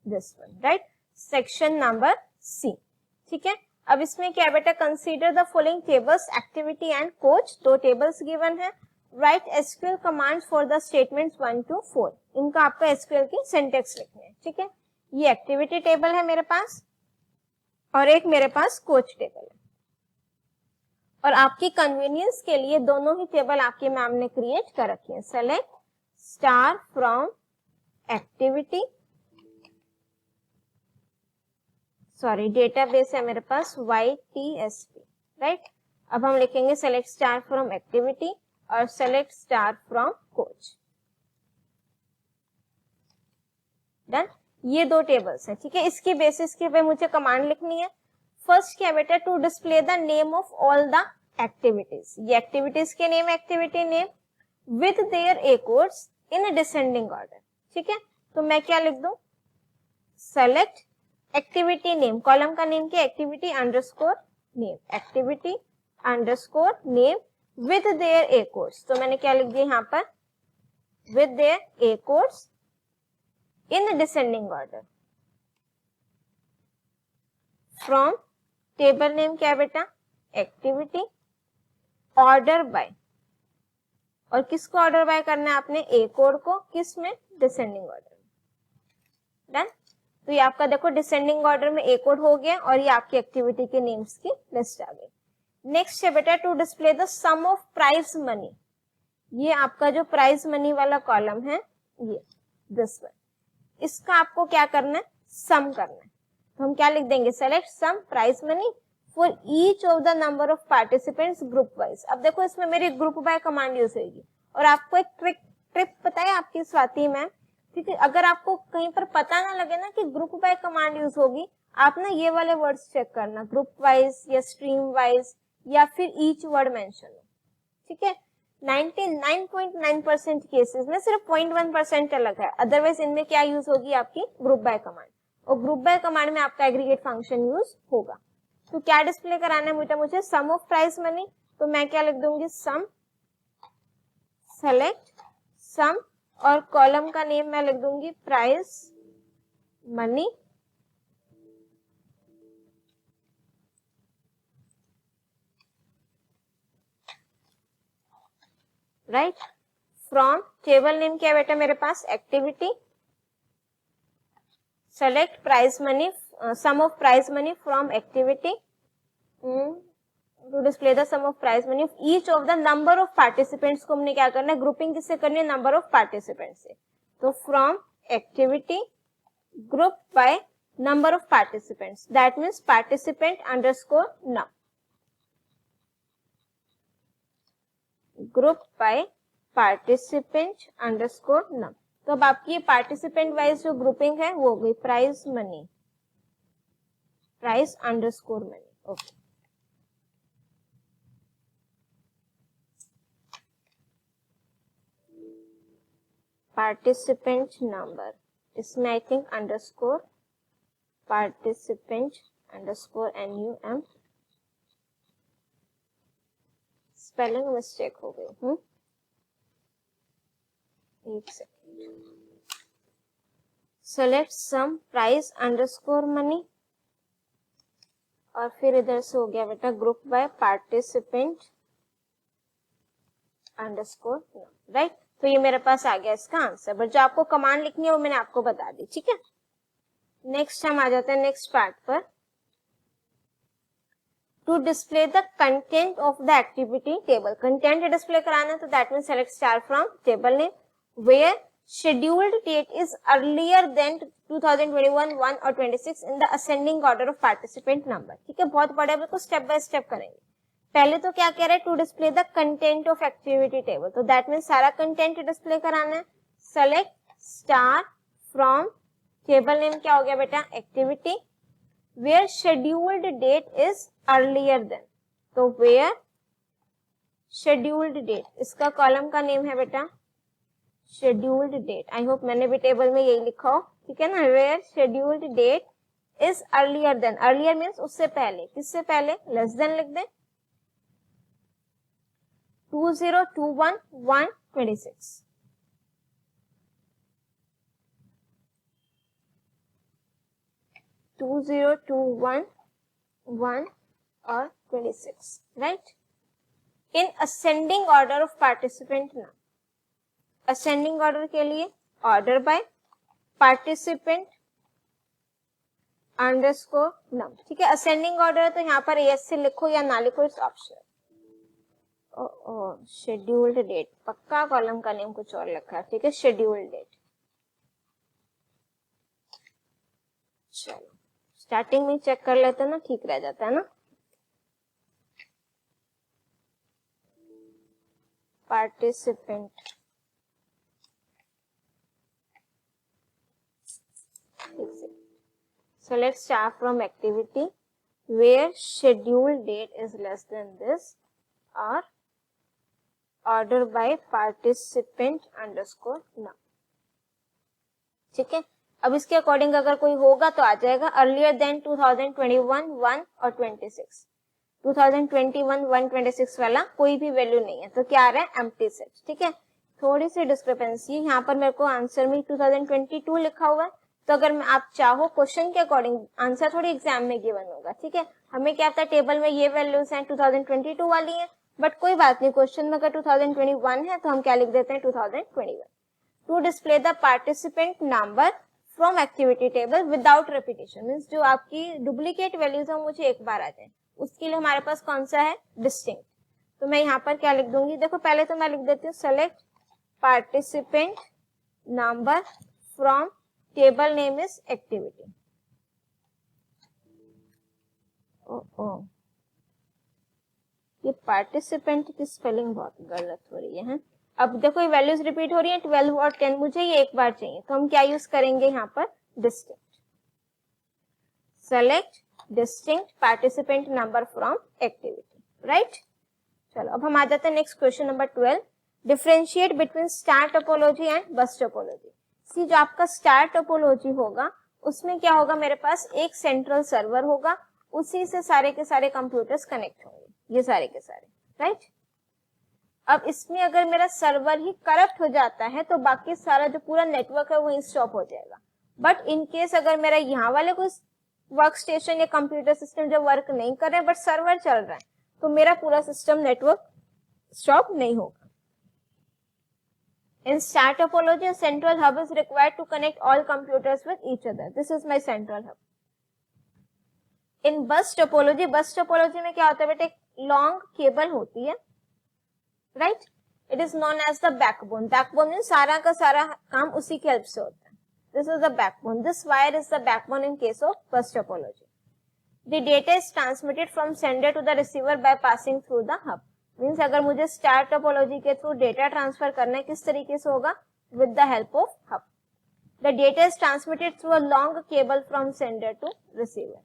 this one, right, section number C. ठीक है, अब इसमें क्या बेटा, consider the following tables activity and coach, दो टेबल्स गिवन है। Write SQL commands for the statements 1 to 4, इनका आपका एसक्यूएल की सिंटेक्स लिखने हैं, ठीक है। ये एक्टिविटी टेबल है मेरे पास और एक मेरे पास कोच टेबल है, और आपकी कन्वीनियंस के लिए दोनों ही टेबल आपकी मैम ने क्रिएट कर रखी है। Select star from activity, sorry database है मेरे पास YTSP, राइट। अब हम लिखेंगे सेलेक्ट स्टार फ्रॉम एक्टिविटी और select star from coach. Done, ये दो टेबल्स हैं, ठीक है। इसकी बेसिस के पे मुझे कमांड लिखनी है। फर्स्ट क्या बेटा, to display the name of all the activities, ये एक्टिविटीज के name, activity name with their A codes in descending order, ठीक है। तो मैं क्या लिख दूं, सेलेक्ट एक्टिविटी नेम, कॉलम का नेम क्या, activity underscore name, activity underscore name with their A codes. तो मैंने क्या लिख दिया यहाँ पर, with their A codes in descending order. From table name क्या है बेटा, एक्टिविटी, ऑर्डर बाय, और किसको ऑर्डर बाय करना है आपने, ए कोड को, किस में, डिसेंडिंग ऑर्डर। डन, तो ये आपका देखो डिसेंडिंग ऑर्डर में ए कोड हो गया और ये आपकी एक्टिविटी के नेम्स की लिस्ट आ गई। नेक्स्ट है बेटा, to display the sum of prize money, ये आपका जो प्राइज मनी वाला कॉलम है, ये दिस वन, इसका आपको क्या करना है, सम करना है। तो हम क्या लिख देंगे, select sum prize money for each of the number of participants group wise. अब देखो इसमें मेरी ग्रुप बाय कमांड यूज होगी, और आपको एक ट्रिक पता है आपकी स्वाति मैम, ठीक है। अगर आपको कहीं पर पता ना लगे ना कि ग्रुप बाय कमांड यूज होगी, आप ना ये वाले वर्ड्स चेक करना, ग्रुप वाइज या स्ट्रीम वाइज या फिर ईच वर्ड मेंशन हो, ठीक है। 99.9% केसेस में सिर्फ 0.1% अलग है, अदरवाइज इनमें क्या यूज होगी, आपकी ग्रुप बाय कमांड, और ग्रुप बाय कमांड में आपका एग्रीगेट फंक्शन यूज होगा। तो क्या डिस्प्ले कराना है बेटा मुझे, सम ऑफ प्राइस मनी, तो मैं क्या लिख दूंगी, सम, सेलेक्ट सम, और कॉलम का नेम मैं लिख दूंगी price money, right. From table name क्या है बेटा मेरे पास, activity, select price money, sum of price money from activity, to display the sum of price money of each of the number of participants को हमने क्या करना है, ग्रुपिंग किससे करनी है, नंबर ऑफ पार्टिसिपेंट्स से। तो from activity group by number of participants, that means participant underscore num, group by participant underscore num. तो अब आपकी पार्टिसिपेंट वाइज जो ग्रुपिंग है वो हो गई price money, price underscore money, okay. Participant number, इसमें I think underscore, participant underscore NUM, spelling mistake हो गई, एक second. Select sum price underscore money, और फिर इधर से हो गया बेटा group by participant underscore num, right. तो ये मेरे पास आ गया इसका आंसर, बट जो आपको कमांड लिखनी है वो मैंने आपको बता दी, ठीक है। नेक्स्ट हम आ जाते हैं नेक्स्ट पार्ट पर, to display the content of the activity table, content display कराना है, तो that mean select star from table name where scheduled date is earlier than 2021, 1 और 26 in the ascending order of participant number, ठीक है। बहुत बड़े बिल्कुल स्टेप बाय स्टेप करेंगे। पहले तो क्या कह रहे हैं, to display the content of activity table, तो दैट मीन सारा कंटेंट डिस्प्ले कराना है। Select star from table name क्या हो गया बेटा, activity, where scheduled date is earlier than, तो वेयर शेड्यूल्ड डेट, इसका कॉलम का नेम है बेटा शेड्यूल्ड डेट, आई होप मैंने भी टेबल में यही लिखा हो, ठीक है ना। Where scheduled date is earlier than, earlier means उससे पहले, किससे पहले, लेस देन लिख दें, 2021-1-26, और 26, right. In ascending order of participant नाम, असेंडिंग ऑर्डर के लिए ऑर्डर बाय पार्टिसिपेंट अंडरस्कोर नम, ठीक है। असेंडिंग ऑर्डर है तो यहाँ पर एस से लिखो या ना लिखो, इट्स ऑप्शनल। शेड्यूल्ड डेट, पक्का कॉलम का नेम कुछ और लिखा है, ठीक है, शेड्यूल्ड डेट। चलो स्टार्टिंग में चेक कर लेते हैं ना, ठीक रह जाता है ना। Participant, so let's start from activity where schedule date is less than this or order by participant underscore num, ठीक है। अब इसके अकॉर्डिंग अगर कोई होगा तो आ जाएगा अर्लियर देन 2021 1 और 26। 2021 1 26 वाला कोई भी वैल्यू नहीं है तो क्या आ रहा है, एम्प्टी सेट, ठीक है। थोड़ी सी डिस्क्रिपेंसी यहाँ पर मेरे को आंसर में 2022 लिखा हुआ है, तो अगर आप चाहो क्वेश्चन के अकॉर्डिंग आंसर थोड़ी एग्जाम में गिवन होगा, ठीक है। हमें क्या था, टेबल में ये वैल्यूज हैं 2022 वाली हैं, बट कोई बात नहीं, क्वेश्चन में अगर 2021 है तो हम क्या लिख देते हैं 2021। To display the participant number from activity table without repetition, means जो आपकी डुप्लीकेट वैल्यूज है मुझे एक बार आ जाए, उसके लिए हमारे पास कौन सा है, डिस्टिंक्ट। तो मैं यहाँ पर क्या लिख दूंगी, देखो पहले तो मैं लिख देती हूँ select participant number from table name is activity. ये पार्टिसिपेंट की स्पेलिंग बहुत गलत हो रही है। अब देखो ये वैल्यूज रिपीट हो रही है 12 और 10, मुझे ये एक बार चाहिए, तो हम क्या यूज करेंगे यहाँ पर, distinct. Select distinct participant number from activity, right. चलो अब हम आ जाते हैं next question number 12। Differentiate between star topology and bus topology. See जो आपका स्टार टोपोलॉजी होगा उसमें क्या होगा, मेरे पास एक सेंट्रल सर्वर होगा, उसी से सारे के सारे कंप्यूटर्स कनेक्ट होंगे, ये सारे के सारे, राइट। अब इसमें अगर मेरा सर्वर ही करप्ट हो जाता है तो बाकी सारा जो पूरा नेटवर्क है वही स्टॉप हो जाएगा। बट इन केस अगर मेरा यहाँ वाले कोई वर्क स्टेशन या कंप्यूटर सिस्टम जो वर्क नहीं कर रहे हैं बट सर्वर चल रहा है, तो मेरा पूरा सिस्टम नेटवर्क स्टॉप नहीं होगा। In star topology, a central hub is required to connect all computers with each other. This is my central hub. In bus topology में क्या होता है बेटे, एक लॉन्ग केबल होती है, right. It is known as the backbone. Backbone means सारा का सारा काम उसी के हेल्प से होता है। This is the backbone, this wire is the backbone in case of bus topology. The data is transmitted from sender to the receiver by passing through the hub. Means अगर मुझे स्टार टोपोलॉजी के through data transfer करना है किस तरीके से होगा, with the help of hub. The data is transmitted through a long cable from sender to receiver.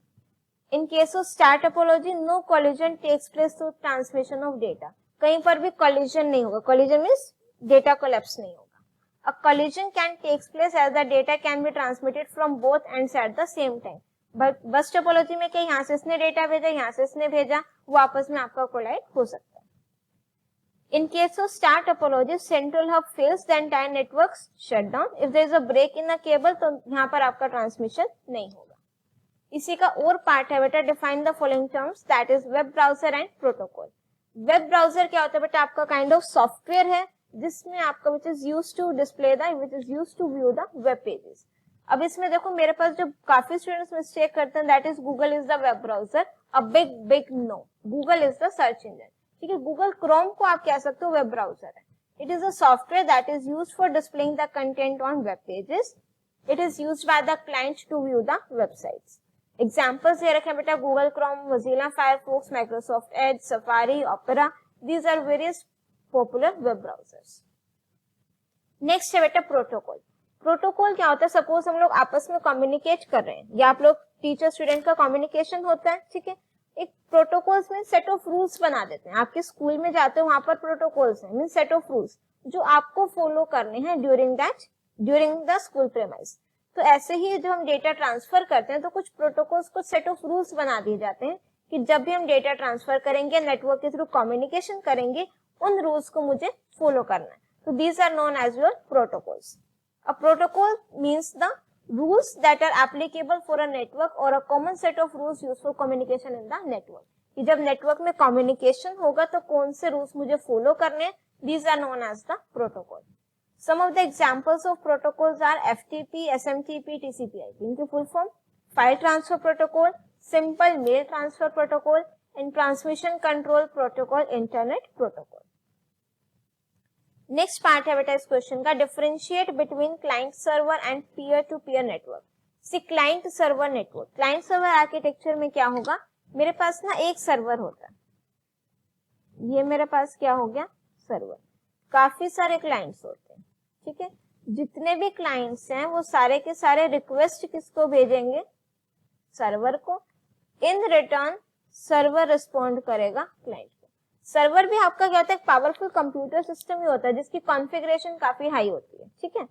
In case of star topology no collision takes place through transmission of data. कहीं पर भी collision नहीं होगा, collision means data collapse नहीं होगा। A collision can takes place as the data can be transmitted from both ends at the same time. But bus topology में क्या, यहाँ से इसने डेटा भेजा, यहाँ से इसने भेजा, वो आपस में आपका कोलाइड हो सकता है। In case of star topology, central hub fails, the entire network shut down. If there is a break in the cable, तो यहाँ पर आपका ट्रांसमिशन नहीं होगा। इसी का और पार्ट है बेटा, define the following terms, that is web browser and protocol. Web browser क्या होता है बेटा, आपका काइंड ऑफ सॉफ्टवेयर है जिसमें आपका which is used to display the, which is used to view the web pages. अब इसमें देखो मेरे पास जो काफी स्टूडेंट्स मिस्टेक करते हैं, that is Google is the web browser. A big no, Google is the search engine, ठीक है। गूगल क्रोम को आप कह सकते हो वेब ब्राउजर है। It is a software that is used for displaying the content on web pages. It is used by the client to view the websites. Examples ये रखे बेटा, Google Chrome, Mozilla Firefox, Microsoft Edge, Safari, Opera, these are various popular web browsers. Next है बेटा protocol. Protocol क्या होता है, suppose हम लोग आपस में कम्युनिकेट कर रहे हैं या आप लोग टीचर स्टूडेंट का कम्युनिकेशन होता है, ठीक है। एक प्रोटोकॉल्स में सेट ऑफ रूल्स बना देते हैं। आपके स्कूल में जाते हो वहां पर प्रोटोकॉल्स हैं, मीन सेट ऑफ रूल्स जो आपको फॉलो करने हैं ड्यूरिंग द स्कूल प्रेमाइस। तो ऐसे ही जो हम डेटा ट्रांसफर करते हैं तो कुछ प्रोटोकॉल्स, कुछ सेट ऑफ रूल्स बना दिए जाते हैं कि जब भी हम डेटा ट्रांसफर करेंगे, नेटवर्क के थ्रू कम्युनिकेशन करेंगे, उन रूल्स को मुझे फॉलो करना है। तो these are known as your protocols. A protocol means the rules that are applicable for a network or a common set of rules used for communication in the network. कि जब network में communication होगा तो कौन से rules मुझे follow करने हैं, these are known as the protocol. Some of the examples of protocols are FTP, SMTP, TCP IP. इनकी full form file transfer protocol, simple mail transfer protocol and transmission control protocol, internet protocol. Next part है बेटा इस क्वेश्चन का, differentiate between client server and peer to peer network. See client server network, client server architecture में क्या होगा, मेरे पास ना एक सर्वर होता है, ये मेरे पास क्या हो गया सर्वर, काफी सारे क्लाइंट्स होते हैं, ठीक है। जितने भी क्लाइंट्स हैं वो सारे के सारे रिक्वेस्ट किसको भेजेंगे, सर्वर को। इन रिटर्न सर्वर रिस्पॉन्ड करेगा क्लाइंट को। सर्वर भी आपका क्या होता है, पावरफुल कंप्यूटर सिस्टम ही होता है जिसकी कॉन्फ़िगरेशन काफी हाई होती है, ठीक है।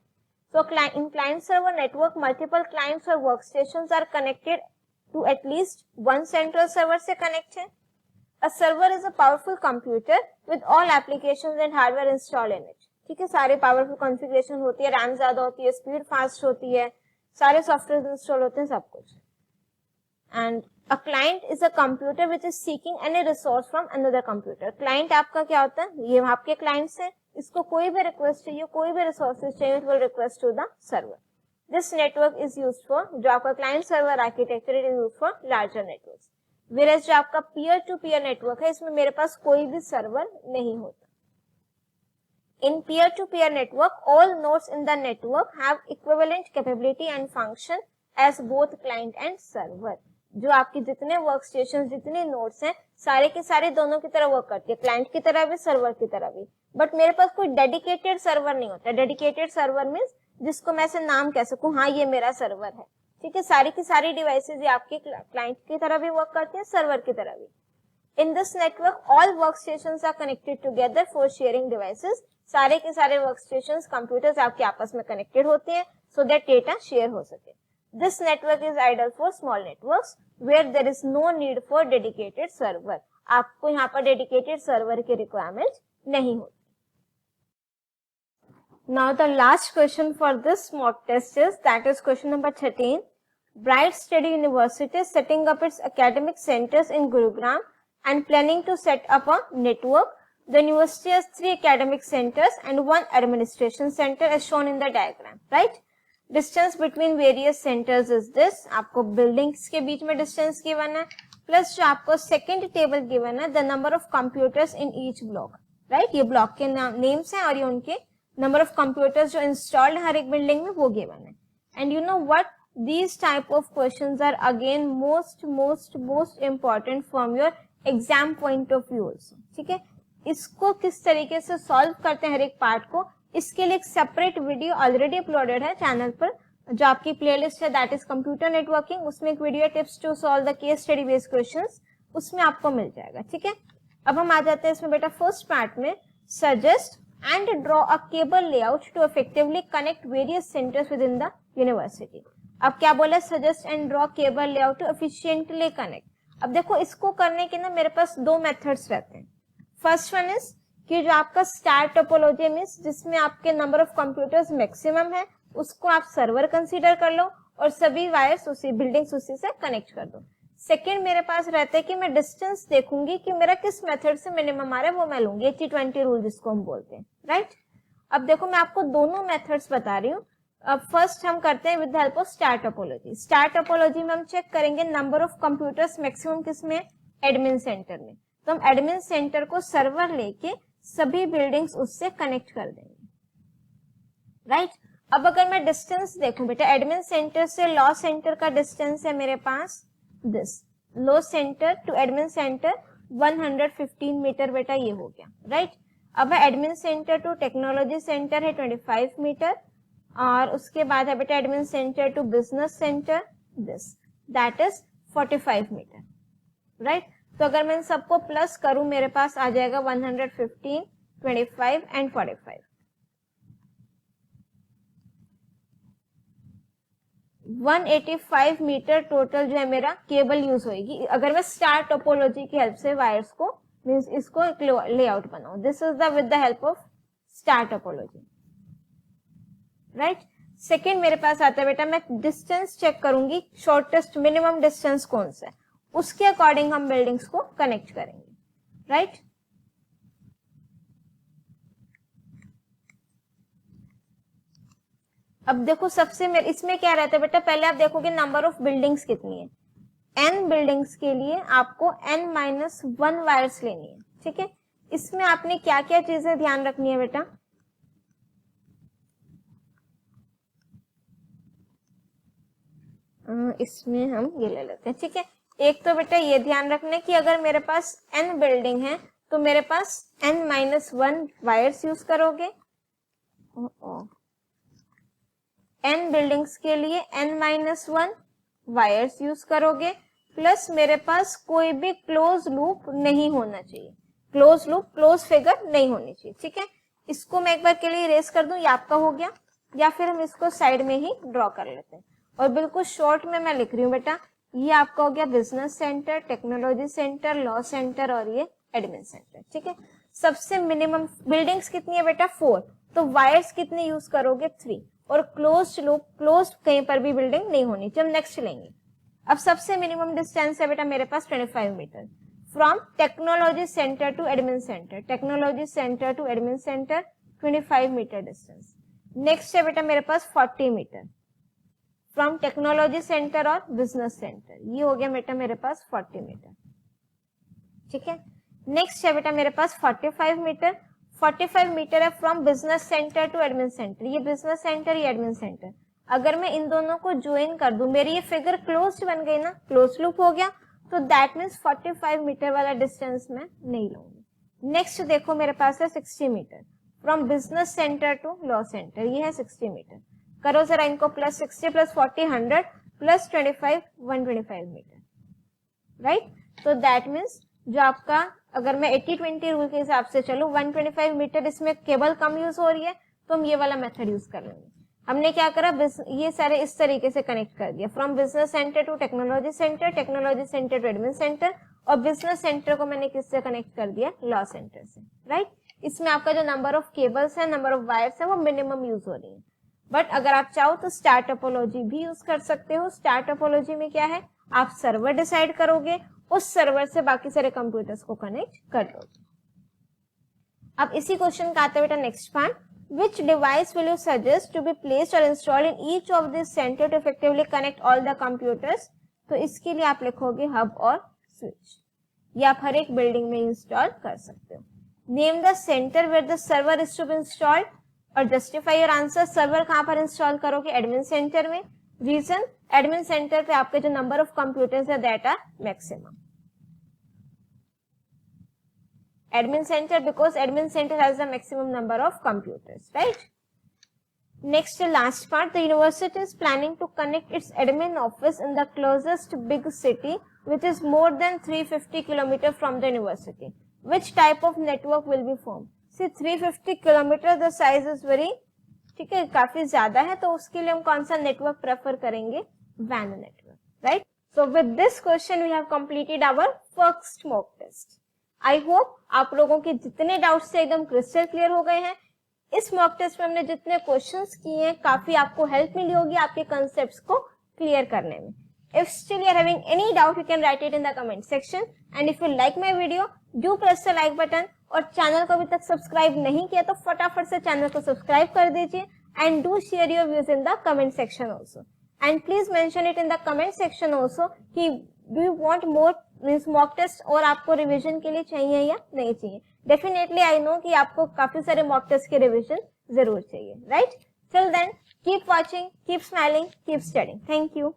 So in client server network, multiple clients or workstations are connected to at least one central server से connect है। A server is a powerful computer with all applications and hardware installed in it। ठीक है, सारे powerful configuration होती है, RAM ज्यादा होती है, स्पीड फास्ट होती है, सारे सॉफ्टवेयर इंस्टॉल होते हैं, सब कुछ। And a client is a computer which is seeking any resource from another computer. Client आपका क्या होता है, ये आपके क्लाइंट्स हैं, इसको कोई भी रिक्वेस्ट चाहिए, कोई भी रिसोर्सेज चाहिए, it will request to the server. This network is used for, जो आपका client server architecture, it is used for larger networks. Whereas जो आपका पीयर टू पीयर नेटवर्क है, इसमें मेरे पास कोई भी सर्वर नहीं होता। In peer-to-peer network, all nodes in the network have equivalent capability and function as both client and server। जो आपकी जितने वर्क स्टेशन, जितने नोड्स हैं, सारे के सारे दोनों की तरह वर्क करती है, क्लाइंट की तरह भी, सर्वर की तरह भी। बट मेरे पास कोई डेडिकेटेड सर्वर नहीं होता। डेडिकेटेड सर्वर मीन्स जिसको मैं ऐसे नाम कह सकूं, हाँ ये मेरा सर्वर है, ठीक है। सारी की सारी डिवाइसेज आपके क्लाइंट की तरह भी वर्क करती है, सर्वर की तरह भी। In this network, all workstations are connected together for sharing devices। सारे के सारे वर्कस्टेशंस, कंप्यूटर्स आपके आपस में कनेक्टेड होते हैं so that डेटा शेयर हो सके। This network is ideal for small networks where there is no need for dedicated server। आपको यहाँ पर डेडिकेटेड सर्वर की रिक्वायरमेंट नहीं होती। Now the last question for this mock test is, that is question number 13। Bright Study University is setting up its academic centers in Gurugram and planning to set up a network। The university has 3 academic centers and 1 administration center as shown in the diagram, right? Distance between various centers is this। आपको buildings के बीच में distance given है, plus जो आपको second table given है, the number of computers in each block, right? ये block के names हैं और ये उनके number of computers जो installed हर एक building में वो given है। And you know what? These type of questions are again most important from your exam point of view also, ठीक है। इसको किस तरीके से सॉल्व करते हैं हर एक पार्ट को, इसके लिए एक सेपरेट वीडियो ऑलरेडी अपलोडेड है चैनल पर, जो आपकी प्लेलिस्ट है, दैट इज कंप्यूटर नेटवर्किंग। उसमें एक video tips to solve the case study based questions, उसमें आपको मिल जाएगा, ठीक है। अब हम आ जाते हैं इसमें बेटा फर्स्ट पार्ट में, suggest and draw a cable layout to effectively connect various centres within the university. अब क्या बोला, suggest and draw cable layout to efficiently connect. अब देखो इसको करने के ना मेरे पास 2 मेथड्स रहते हैं। फर्स्ट वन इज कि जो आपका स्टार टोपोलॉजी मींस जिसमें आपके नंबर ऑफ कंप्यूटर्स मैक्सिमम है, उसको आप सर्वर कंसीडर कर लो और सभी वायर्स उसी बिल्डिंग्स उसी से कनेक्ट कर दो। सेकंड मेरे पास रहता है कि मैं डिस्टेंस देखूंगी कि मेरा किस मेथड से मिनिमम आ रहा है, वो मैं लूंगी, 80-20 रूल जिसको हम बोलते हैं, राइट। अब देखो मैं आपको दोनों मेथड्स बता रही हूँ। अब फर्स्ट हम करते हैं with the help of star topology. Star topology में हम चेक करेंगे नंबर ऑफ कंप्यूटर्स मैक्सिमम किसमें, एडमिन सेंटर में। तो हम एडमिन सेंटर को सर्वर लेके सभी बिल्डिंग्स उससे कनेक्ट कर देंगे, राइट। अब अगर मैं डिस्टेंस देखूं बेटा, एडमिन सेंटर से लॉ सेंटर का डिस्टेंस है मेरे पास this, law centre to admin centre 115 metre बेटा, ये हो गया, राइट। अब admin centre to technology centre है 25 मीटर, और उसके बाद है बेटा admin centre to business centre this, that is 45 metre, right. तो अगर मैं इन सबको प्लस करूं मेरे पास आ जाएगा 115, 25 एंड 45। 185 मीटर टोटल जो है मेरा केबल यूज होगी अगर मैं स्टार टोपोलॉजी की हेल्प से वायर्स को मींस इसको एक लेआउट बनाऊं। This is the with the help of star topology, right. Second मेरे पास आता है बेटा, मैं डिस्टेंस चेक करूंगी, शॉर्टेस्ट मिनिमम डिस्टेंस कौन सा है, उसके अकॉर्डिंग हम बिल्डिंग्स को कनेक्ट करेंगे, राइट। अब देखो सबसे इसमें क्या रहता है बेटा, पहले आप देखोगे नंबर ऑफ बिल्डिंग्स कितनी है। n बिल्डिंग्स के लिए आपको n-1 वायर्स लेनी है, ठीक है। इसमें आपने क्या क्या चीजें ध्यान रखनी है बेटा, इसमें हम ये ले लेते हैं, ठीक है। एक तो बेटा ये ध्यान रखना है कि अगर मेरे पास n बिल्डिंग है तो मेरे पास n-1 वायर्स यूज करोगे। n बिल्डिंग्स के लिए n-1 वायर्स यूज करोगे, प्लस मेरे पास कोई भी क्लोज लूप नहीं होना चाहिए, क्लोज लूप क्लोज फिगर नहीं होनी चाहिए, ठीक है। इसको मैं एक बार के लिए इरेज कर दूं, ये आपका हो गया, या फिर हम इसको साइड में ही ड्रॉ कर लेते हैं। और बिल्कुल शॉर्ट में मैं लिख रही हूँ बेटा, ये आपका हो गया business centre, technology centre, law centre और ये एडमिन सेंटर, ठीक है। सबसे मिनिमम बिल्डिंग्स कितनी है बेटा 4, तो वायर्स कितने यूज करोगे 3, और क्लोज लूप क्लोज कहीं पर भी बिल्डिंग नहीं होनी चाहिए। हम नेक्स्ट लेंगे। अब सबसे मिनिमम डिस्टेंस है बेटा मेरे पास 25 metre from technology centre to admin centre, technology centre to admin centre 25 metre distance. Next है बेटा मेरे पास 40 मीटर फ्रॉम टेक्नोलॉजी सेंटर और बिजनेस सेंटर, ये हो गया बेटा मेरे पास 40 मीटर, ठीक है। नेक्स्ट है बेटा मेरे पास 45 मीटर, 45 मीटर है from business centre to admin centre, ये बिजनेस सेंटर ये एडमिन सेंटर। अगर मैं इन दोनों को ज्वाइन कर दूं, मेरी ये फिगर क्लोज बन गई ना, क्लोज लूप हो गया, तो दैट मीन्स 45 मीटर वाला डिस्टेंस मैं नहीं लूंगी। नेक्स्ट देखो मेरे पास है 60 metre from business centre to law centre, ये है 60 मीटर। करो जरा इनको, plus 60 plus 40 100 plus 25 125 metre, right. तो दैट मीन्स जो आपका, अगर मैं 80-20 रूल के हिसाब से चलूं, 125 मीटर इसमें केबल कम यूज हो रही है, तो हम ये वाला मेथड यूज कर लेंगे। हमने क्या करा, ये सारे इस तरीके से कनेक्ट कर दिया, from business centre to technology centre, technology centre to admin centre, और बिजनेस सेंटर को मैंने किससे कनेक्ट कर दिया, लॉ सेंटर से, राइट। इसमें आपका जो नंबर ऑफ केबल्स है, नंबर ऑफ वायर्स है, वो मिनिमम यूज हो रही है। बट अगर आप चाहो तो स्टार टोपोलॉजी भी यूज कर सकते हो। स्टार टोपोलॉजी में क्या है, आप सर्वर डिसाइड करोगे, उस सर्वर से बाकी सारे कंप्यूटर्स को कनेक्ट कर दोगे। अब इसी क्वेश्चन का आता है बेटा next part, which device will you suggest to be placed और installed in each of this centre to effectively connect all the computers. तो इसके लिए आप लिखोगे हब और स्विच, ये आप हर एक बिल्डिंग में इंस्टॉल कर सकते हो। Name the centre where the server is to be installed और जस्टिफाई योर आंसर। सर्वर कहां पर इंस्टॉल करोगे, एडमिन सेंटर में। रीजन, एडमिन सेंटर पे आपके जो नंबर ऑफ कंप्यूटर्स है that are maximum. Admin center because admin center has the maximum number of computers, right? Next, last part, the university is planning to connect its admin office in the closest big city, which is more than 350 kilometers from the university. Which type of network will be formed? See, 350 kilometers, the size is very, ठीक है, काफी ज्यादा है, तो उसके लिए हम कौन सा नेटवर्क प्रेफर करेंगे, WAN network, right. So with this question we have completed our first mock test. I hope आप लोगों के जितने डाउट्स थे एकदम क्रिस्टल क्लियर हो गए हैं। इस मॉक टेस्ट में हमने जितने क्वेश्चंस किए हैं, काफी आपको हेल्प मिली होगी आपके कंसेप्ट्स को क्लियर करने में। If still you are having any doubt, you can write it in the comment section, and if you like my video do press the like button, और चैनल को अभी तक सब्सक्राइब नहीं किया तो फटाफट से चैनल को सब्सक्राइब कर दीजिए, and do share your views in the comment section also, and please mention it in the comment section also कि do you want more means mock test, और आपको रिवीजन के लिए चाहिए या नहीं चाहिए। डेफिनेटली आई नो कि आपको काफी सारे मॉक टेस्ट के रिवीजन जरूर चाहिए, right. Till then keep watching, keep smiling, keep studying. Thank you.